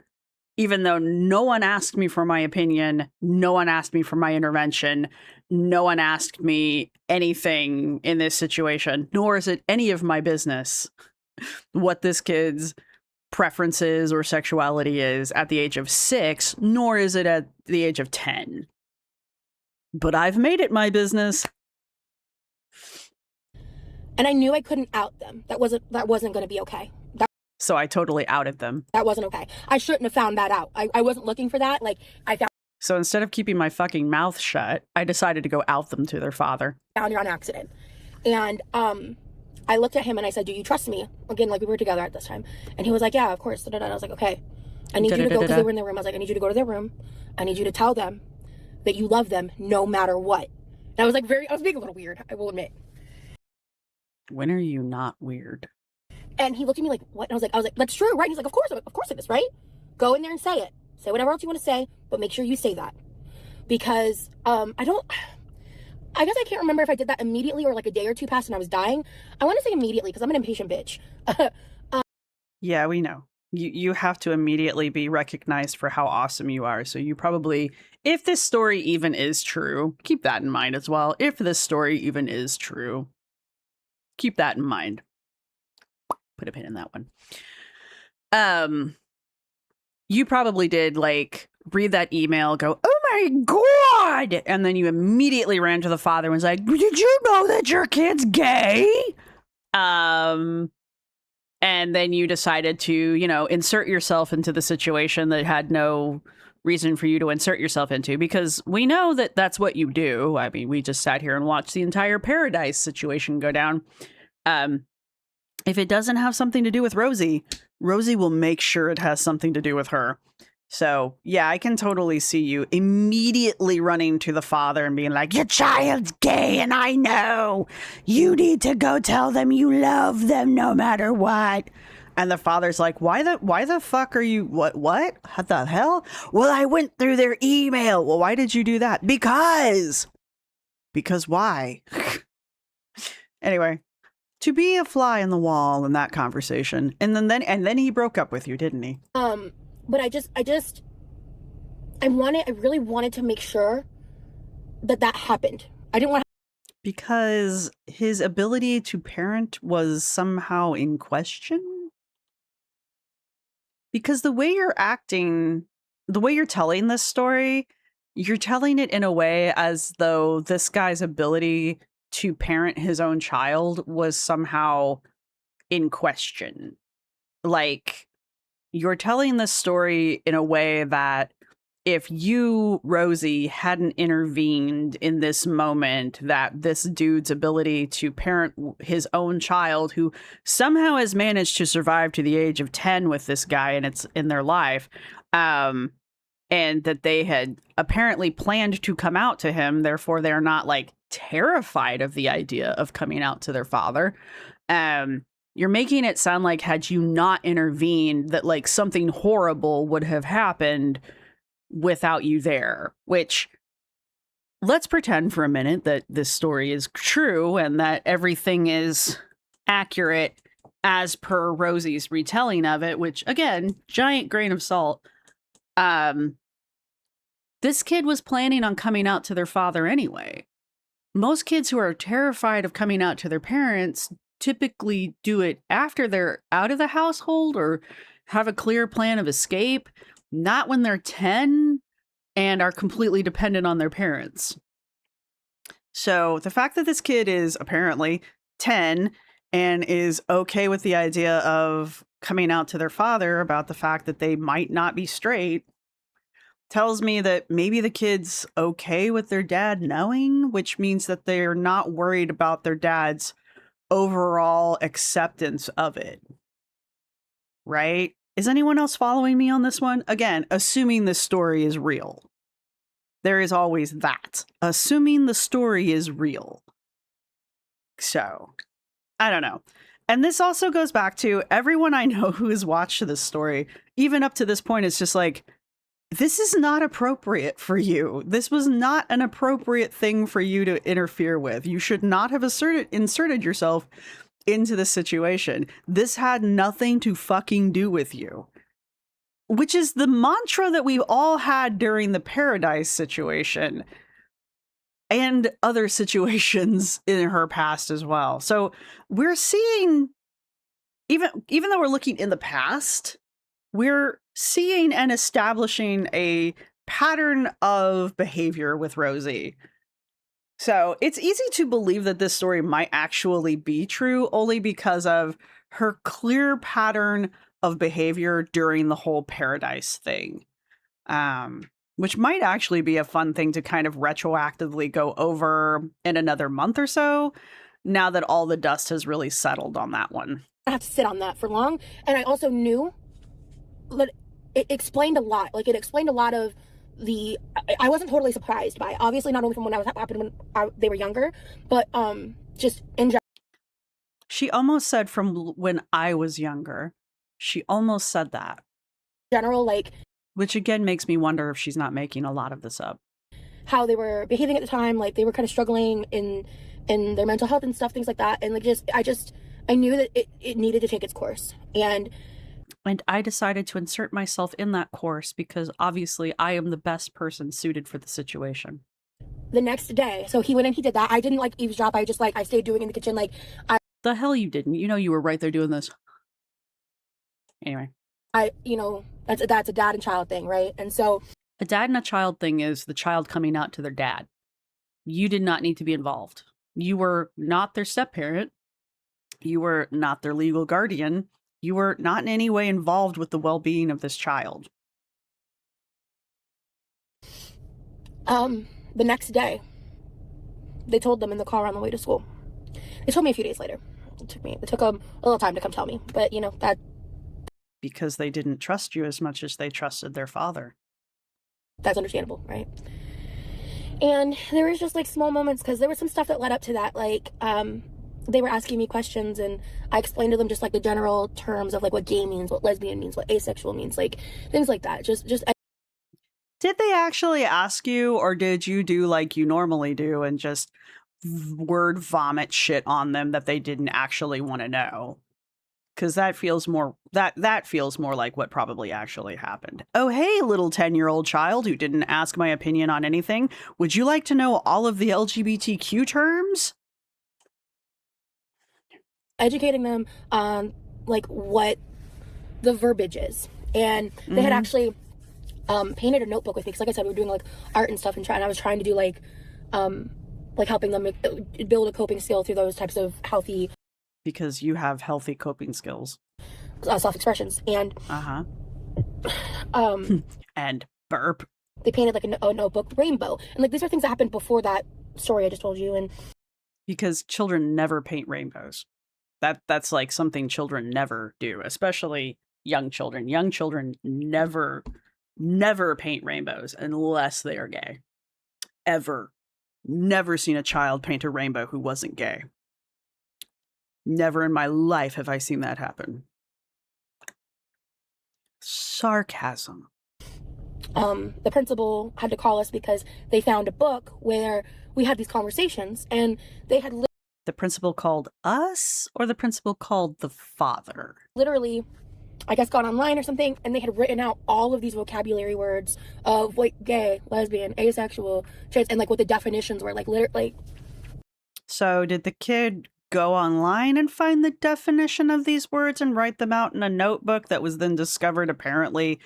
Even though no one asked me for my opinion, no one asked me for my intervention, no one asked me anything in this situation, nor is it any of my business what this kid's preferences or sexuality is at the age of 6, nor is it at the age of 10. But I've made it my business. And I knew I couldn't out them. That wasn't going to be okay. So I totally outed them. That wasn't okay. I shouldn't have found that out. I wasn't looking for that. Like, I So instead of keeping my fucking mouth shut, I decided to go out them to their father. found her on accident. And I looked at him and I said, "Do you trust me?" Again, like, we were together at this time. And he was like, "Yeah, of course." And I was like, "Okay. I need you to go," because they were in their room. I was like, "I need you to go to their room. I need you to tell them that you love them no matter what." And I was like, I was being a little weird, I will admit. When are you not weird? And he looked at me like, "What?" And I was like, "That's true, right?" And he's like, of course it is, right? Go in there and say it. Say whatever else you want to say, but make sure you say that. Because I guess I can't remember if I did that immediately or like a day or two passed and I was dying. I want to say immediately because I'm an impatient bitch. Yeah, we know. You have to immediately be recognized for how awesome you are. So you probably, if this story even is true, keep that in mind as well. If this story even is true, keep that in mind. Put a pin in that one. You probably did, like, read that email, go, "Oh my God!" And then you immediately ran to the father and was like, "Did you know that your kid's gay?" And then you decided to, you know, insert yourself into the situation that had no reason for you to insert yourself into, because we know that that's what you do. I mean, we just sat here and watched the entire Paradise situation go down. If it doesn't have something to do with Rosee, Rosee will make sure it has something to do with her. So, yeah, I can totally see you immediately running to the father and being like, "Your child's gay and I know. You need to go tell them you love them no matter what." And the father's like, why the fuck are you, what the hell? "Well, I went through their email." "Well, why did you do that?" Because why? Anyway. To be a fly in the wall in that conversation, and then he broke up with you, didn't he? But I really wanted to make sure that happened. I didn't want to. Because his ability to parent was somehow in question? Because the way you're acting, the way you're telling this story, you're telling it in a way as though this guy's ability to parent his own child was somehow in question. Like, you're telling this story in a way that if you, Rosee, hadn't intervened in this moment, that this dude's ability to parent his own child, who somehow has managed to survive to the age of 10 with this guy and it's in their life, and that they had apparently planned to come out to him. Therefore, they're not like terrified of the idea of coming out to their father. You're making it sound like had you not intervened, that like something horrible would have happened without you there, which let's pretend for a minute that this story is true and that everything is accurate as per Rosee's retelling of it, which again, giant grain of salt. This kid was planning on coming out to their father anyway. Most kids who are terrified of coming out to their parents typically do it after they're out of the household or have a clear plan of escape, not when they're 10 and are completely dependent on their parents. So the fact that this kid is apparently 10 and is okay with the idea of coming out to their father about the fact that they might not be straight tells me that maybe the kid's okay with their dad knowing, which means that they're not worried about their dad's overall acceptance of it. Right? Is anyone else following me on this one? Again, assuming this story is real. There is always that. Assuming the story is real. So, I don't know. And this also goes back to everyone I know who has watched this story, even up to this point, is just like, this is not appropriate for you. This was not an appropriate thing for you to interfere with. You should not have inserted yourself into this situation. This had nothing to fucking do with you. Which is the mantra that we've all had during the Paradise situation and other situations in her past as well. So we're seeing, even though we're looking in the past, we're seeing and establishing a pattern of behavior with Rosee. So it's easy to believe that this story might actually be true only because of her clear pattern of behavior during the whole Paradise thing, which might actually be a fun thing to kind of retroactively go over in another month or so, now that all the dust has really settled on that one. I have to sit on that for long. And I also knew that it explained a lot. Like, it explained a lot of the... I wasn't totally surprised by it. Obviously, not only from when I was happened when they were younger, but just in general. She almost said from when I was younger. She almost said that. General, like... Which again makes me wonder if she's not making a lot of this up. How they were behaving at the time, like they were kind of struggling in their mental health and stuff, things like that. And like I knew that it needed to take its course. And I decided to insert myself in that course because obviously I am the best person suited for the situation. The next day, so he went and he did that. I didn't like eavesdrop. I just I stayed doing in the kitchen. Like, the hell you didn't. You know you were right there doing this. Anyway. That's a dad and child thing, right? And so a dad and a child thing is the child coming out to their dad. You did not need to be involved. You were not their step-parent. You were not their legal guardian. You were not in any way involved with the well-being of this child. The next day, they told them in the car on the way to school. They told me a few days later. It took them a little time to come tell me, but that... Because they didn't trust you as much as they trusted their father. That's understandable, right? And there was just like small moments, because there was some stuff that led up to that. Like, they were asking me questions, and I explained to them just like the general terms of like what gay means, what lesbian means, what asexual means, like things like that. Just. Did they actually ask you, or did you do like you normally do and just word vomit shit on them that they didn't actually want to know? Because that feels more like what probably actually happened. Oh, hey, little 10-year-old child who didn't ask my opinion on anything. Would you like to know all of the LGBTQ terms? Educating them on like what the verbiage is. And they had actually painted a notebook with me, because like I said, we were doing like art and stuff, and I was trying to do like helping them build a coping skill through those types of healthy... Because you have healthy coping skills. Self-expressions. And and burp. They painted like a notebook rainbow. And like these are things that happened before that story I just told you. And because children never paint rainbows. That's like something children never do, especially young children. Young children never never paint rainbows unless they are gay. Ever. Never seen a child paint a rainbow who wasn't gay. Never in my life have I seen that happen. Sarcasm. The principal had to call us because they found a book where we had these conversations, and they had The principal called us, or the principal called the father? literally, I guess, gone online or something, and they had written out all of these vocabulary words of like gay, lesbian, asexual, trans, and like what the definitions were, like. So did the kid go online and find the definition of these words and write them out in a notebook that was then discovered apparently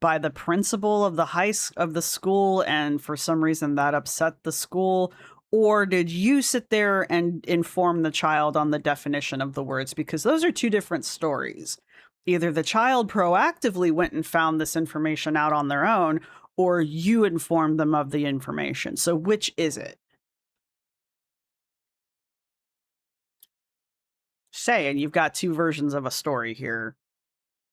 by the principal of the school, and for some reason that upset the school? Or did you sit there and inform the child on the definition of the words? Because those are two different stories. Either the child proactively went and found this information out on their own, or you informed them of the information. So which is it? Saying you've got two versions of a story here.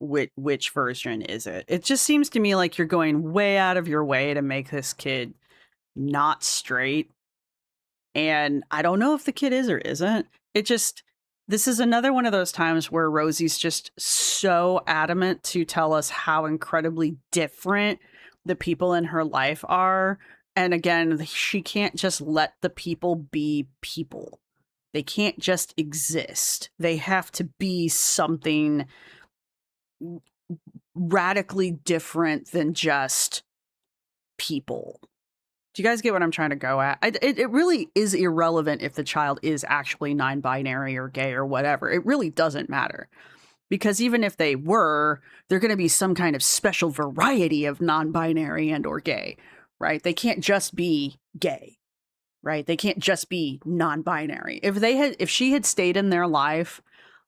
Which version is it? It just seems to me like you're going way out of your way to make this kid not straight. And I don't know if the kid is or isn't. This is another one of those times where Rosee's just so adamant to tell us how incredibly different the people in her life are. And again, she can't just let the people be people. They can't just exist. They have to be something radically different than just people. Do you guys get what I'm trying to go at? It really is irrelevant if the child is actually non-binary or gay or whatever. It really doesn't matter. Because even if they were, they're going to be some kind of special variety of non-binary and or gay, right? They can't just be gay, right? They can't just be non-binary. If she had stayed in their life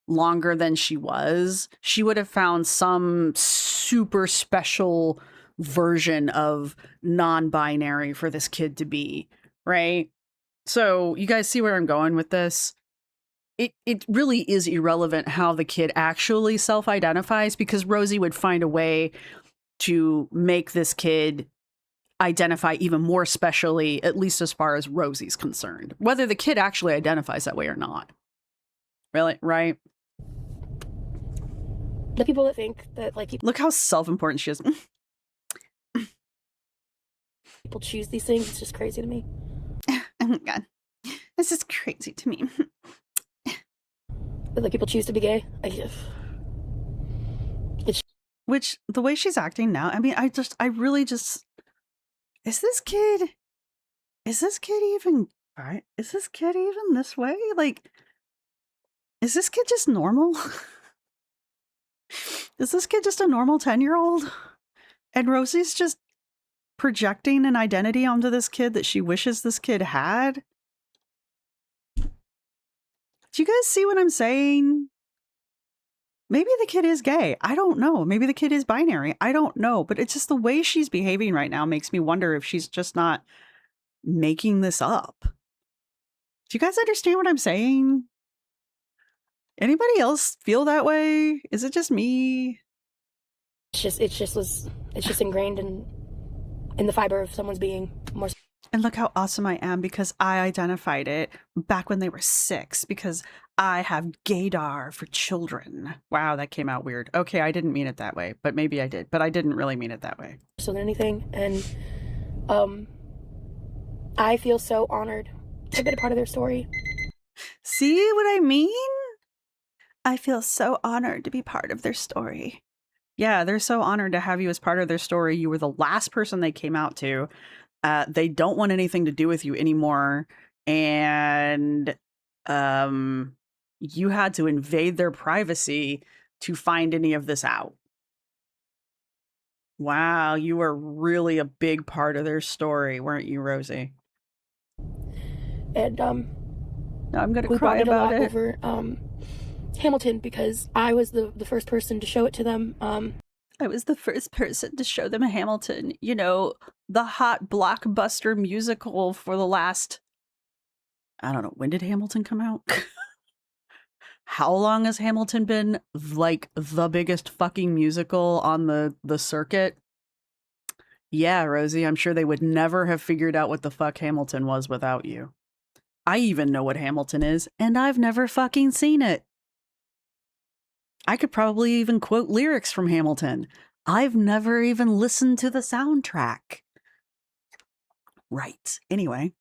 longer than she was, she would have found some super special version of non-binary for this kid to be, right? So you guys see where I'm going with this? It really is irrelevant how the kid actually self-identifies, because Rosee would find a way to make this kid identify even more specially, at least as far as Rosee's concerned, whether the kid actually identifies that way or not. Really, right? The people that think that like Look how self-important she is. people choose these things, it's just crazy to me. Oh my god, this is crazy to me. That like people choose to be gay. Which, the way she's acting now, I mean, I really just, is this kid even right? Is this kid even this way? Like, is this kid just normal? Is this kid just a normal 10-year-old? And Rosee's just projecting an identity onto this kid that she wishes this kid had? Do you guys see what I'm saying? Maybe the kid is gay. I don't know. Maybe the kid is binary. I don't know. But it's just the way she's behaving right now makes me wonder if she's just not making this up. Do you guys understand what I'm saying? Anybody else feel that way? Is it just me? It's just ingrained in the fiber of someone's being more. And look how awesome I am, because I identified it back when they were 6, because I have gaydar for children. Wow, that came out weird. Okay, I didn't mean it that way, but maybe I did. But I didn't really mean it that way. So than anything, and I feel so honored to be a part of their story. See what I mean? I feel so honored to be part of their story. Yeah, they're so honored to have you as part of their story. You were the last person they came out to. They don't want anything to do with you anymore. And you had to invade their privacy to find any of this out. Wow, you were really a big part of their story, weren't you, Rosee? And I'm gonna we cry bonded about a lot it. over Hamilton, because I was the first person to show it to them. I was the first person to show them Hamilton, you know, the hot blockbuster musical for the last, I don't know, when did Hamilton come out? How long has Hamilton been like the biggest fucking musical on the circuit? Yeah, Rosie, I'm sure they would never have figured out what the fuck Hamilton was without you. I even know what Hamilton is, and I've never fucking seen it. I could probably even quote lyrics from Hamilton. I've never even listened to the soundtrack. Right. Anyway,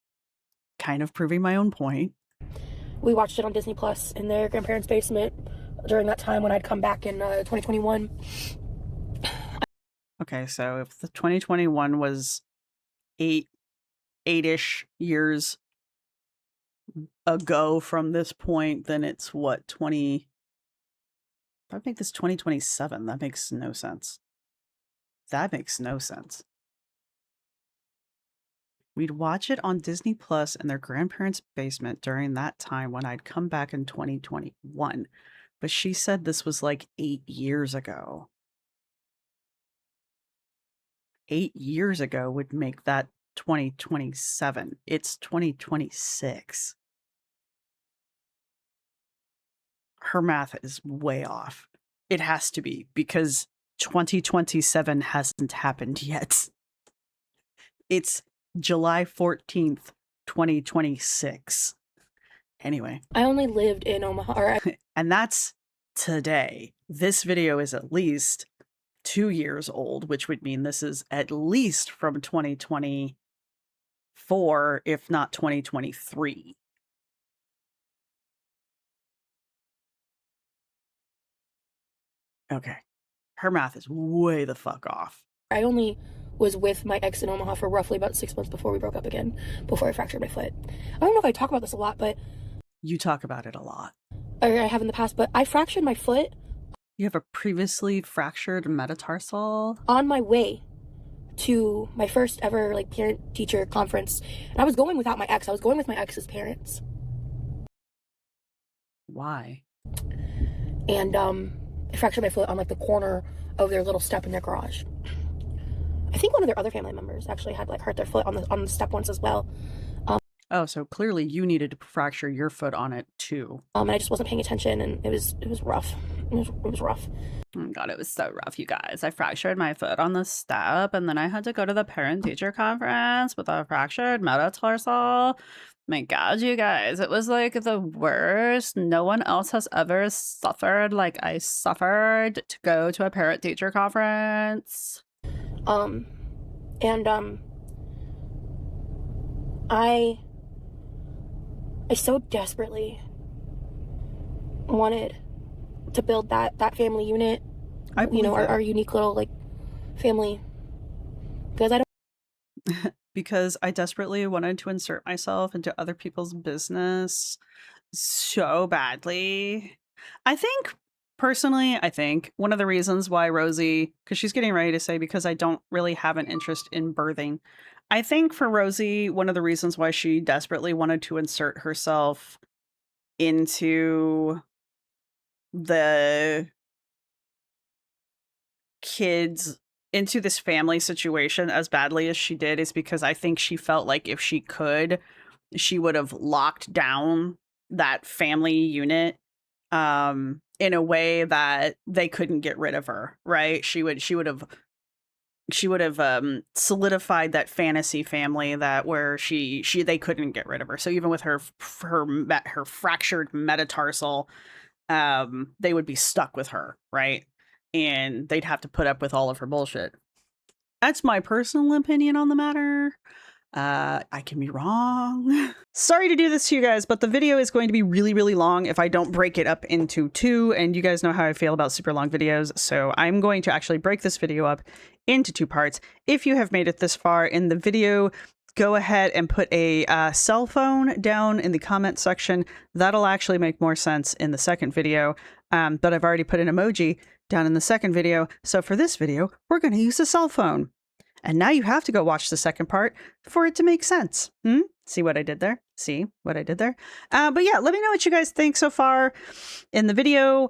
kind of proving my own point. We watched it on Disney Plus in their grandparents' basement during that time when I'd come back in 2021. Okay, so if the 2021 was eight-ish years ago from this point, then it's what, 20... If I make this 2027, that makes no sense. That makes no sense. We'd watch it on Disney Plus in their grandparents' basement during that time when I'd come back in 2021. But she said this was like 8 years ago. 8 years ago would make that 2027. It's 2026. Her math is way off. It has to be, because 2027 hasn't happened yet. It's July 14th, 2026. Anyway. I only lived in Omaha. And that's today. This video is at least 2 years old, which would mean this is at least from 2024, if not 2023. Okay. Her math is way the fuck off. I only was with my ex in Omaha for roughly about 6 months before we broke up again, before I fractured my foot. I don't know if I talk about this a lot, but... You talk about it a lot. I have in the past, but I fractured my foot. You have a previously fractured metatarsal? On my way to my first ever, like, parent-teacher conference. And I was going without my ex. I was going with my ex's parents. Why? And, I fractured my foot on, like, the corner of their little step in their garage. I think one of their other family members actually had, like, hurt their foot on the step once as well. Oh, so clearly you needed to fracture your foot on it too. And I just wasn't paying attention, and it was rough. It was rough. Oh my God, it was so rough, you guys. I fractured my foot on the step, and then I had to go to the parent-teacher conference with a fractured metatarsal. My God, you guys, it was like the worst. No one else has ever suffered like I suffered to go to a parent-teacher conference. I so desperately wanted to build that family unit, our unique little, like, family, because I don't because I desperately wanted to insert myself into other people's business so badly. I think one of the reasons why Rosee, because she's getting ready to say, because I don't really have an interest in birthing. I think for Rosee, one of the reasons why she desperately wanted to insert herself into the kids, into this family situation as badly as she did, is because I think she felt like if she could, she would have locked down that family unit in a way that they couldn't get rid of her, right? She would have solidified that fantasy family that where they couldn't get rid of her. So even with her fractured metatarsal, they would be stuck with her, right? And they'd have to put up with all of her bullshit. That's my personal opinion on the matter. I can be wrong. Sorry to do this to you guys, but the video is going to be really, really long if I don't break it up into two, and you guys know how I feel about super long videos, so I'm going to actually break this video up into 2 parts. If you have made it this far in the video, go ahead and put a cell phone down in the comment section. That'll actually make more sense in the second video, but I've already put an emoji down in the second video, so for this video, we're going to use a cell phone. And now you have to go watch the second part for it to make sense. See what I did there? See what I did there? But yeah, let me know what you guys think so far in the video.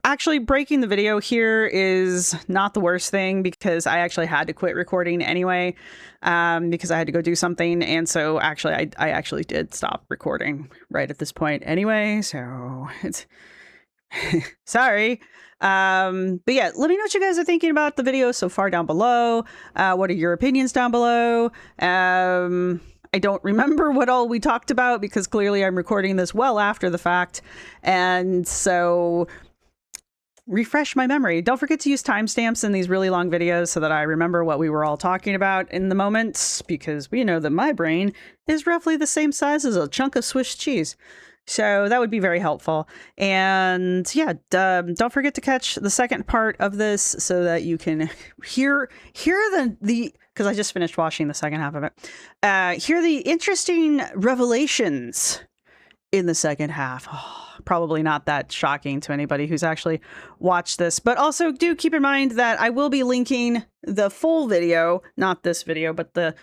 Actually, breaking the video here is not the worst thing, because I actually had to quit recording anyway, because I had to go do something. And so actually, I actually did stop recording right at this point anyway. So Sorry. But yeah, let me know what you guys are thinking about the video so far down below. What are your opinions down below? I don't remember what all we talked about because clearly I'm recording this well after the fact. And so refresh my memory. Don't forget to use timestamps in these really long videos so that I remember what we were all talking about in the moment, because we know that my brain is roughly the same size as a chunk of Swiss cheese. So that would be very helpful. And yeah, don't forget to catch the second part of this so that you can hear the because I just finished watching the second half of it. Hear the interesting revelations in the second half. Oh, probably not that shocking to anybody who's actually watched this, but also do keep in mind that I will be linking the full video, not this video, but the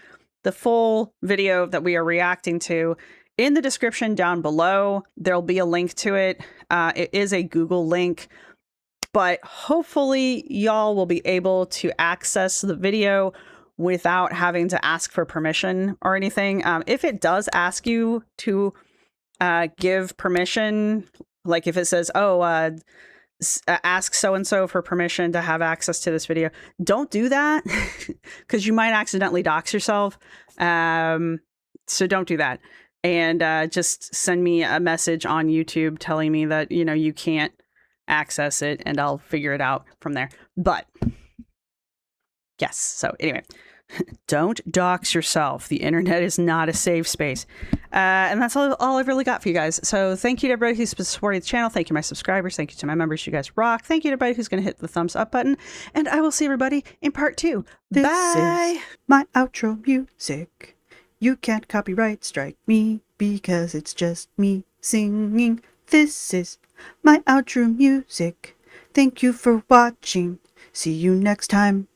full video that we are reacting to in the description down below. There'll be a link to it. It is a Google link, but hopefully y'all will be able to access the video without having to ask for permission or anything. If it does ask you to give permission, like if it says, oh, ask so-and-so for permission to have access to this video, don't do that because you might accidentally dox yourself. So don't do that. And just send me a message on YouTube telling me that, you know, you can't access it, and I'll figure it out from there. But yes, so anyway, don't dox yourself. The internet is not a safe space. And that's all I've really got for you guys. So thank you to everybody who's been supporting the channel. Thank you, my subscribers. Thank you to my members. You guys rock. Thank you to everybody who's going to hit the thumbs up button. And I will see everybody in part 2. This Bye. is my outro music. You can't copyright strike me because it's just me singing. This is my outro music. Thank you for watching. See you next time.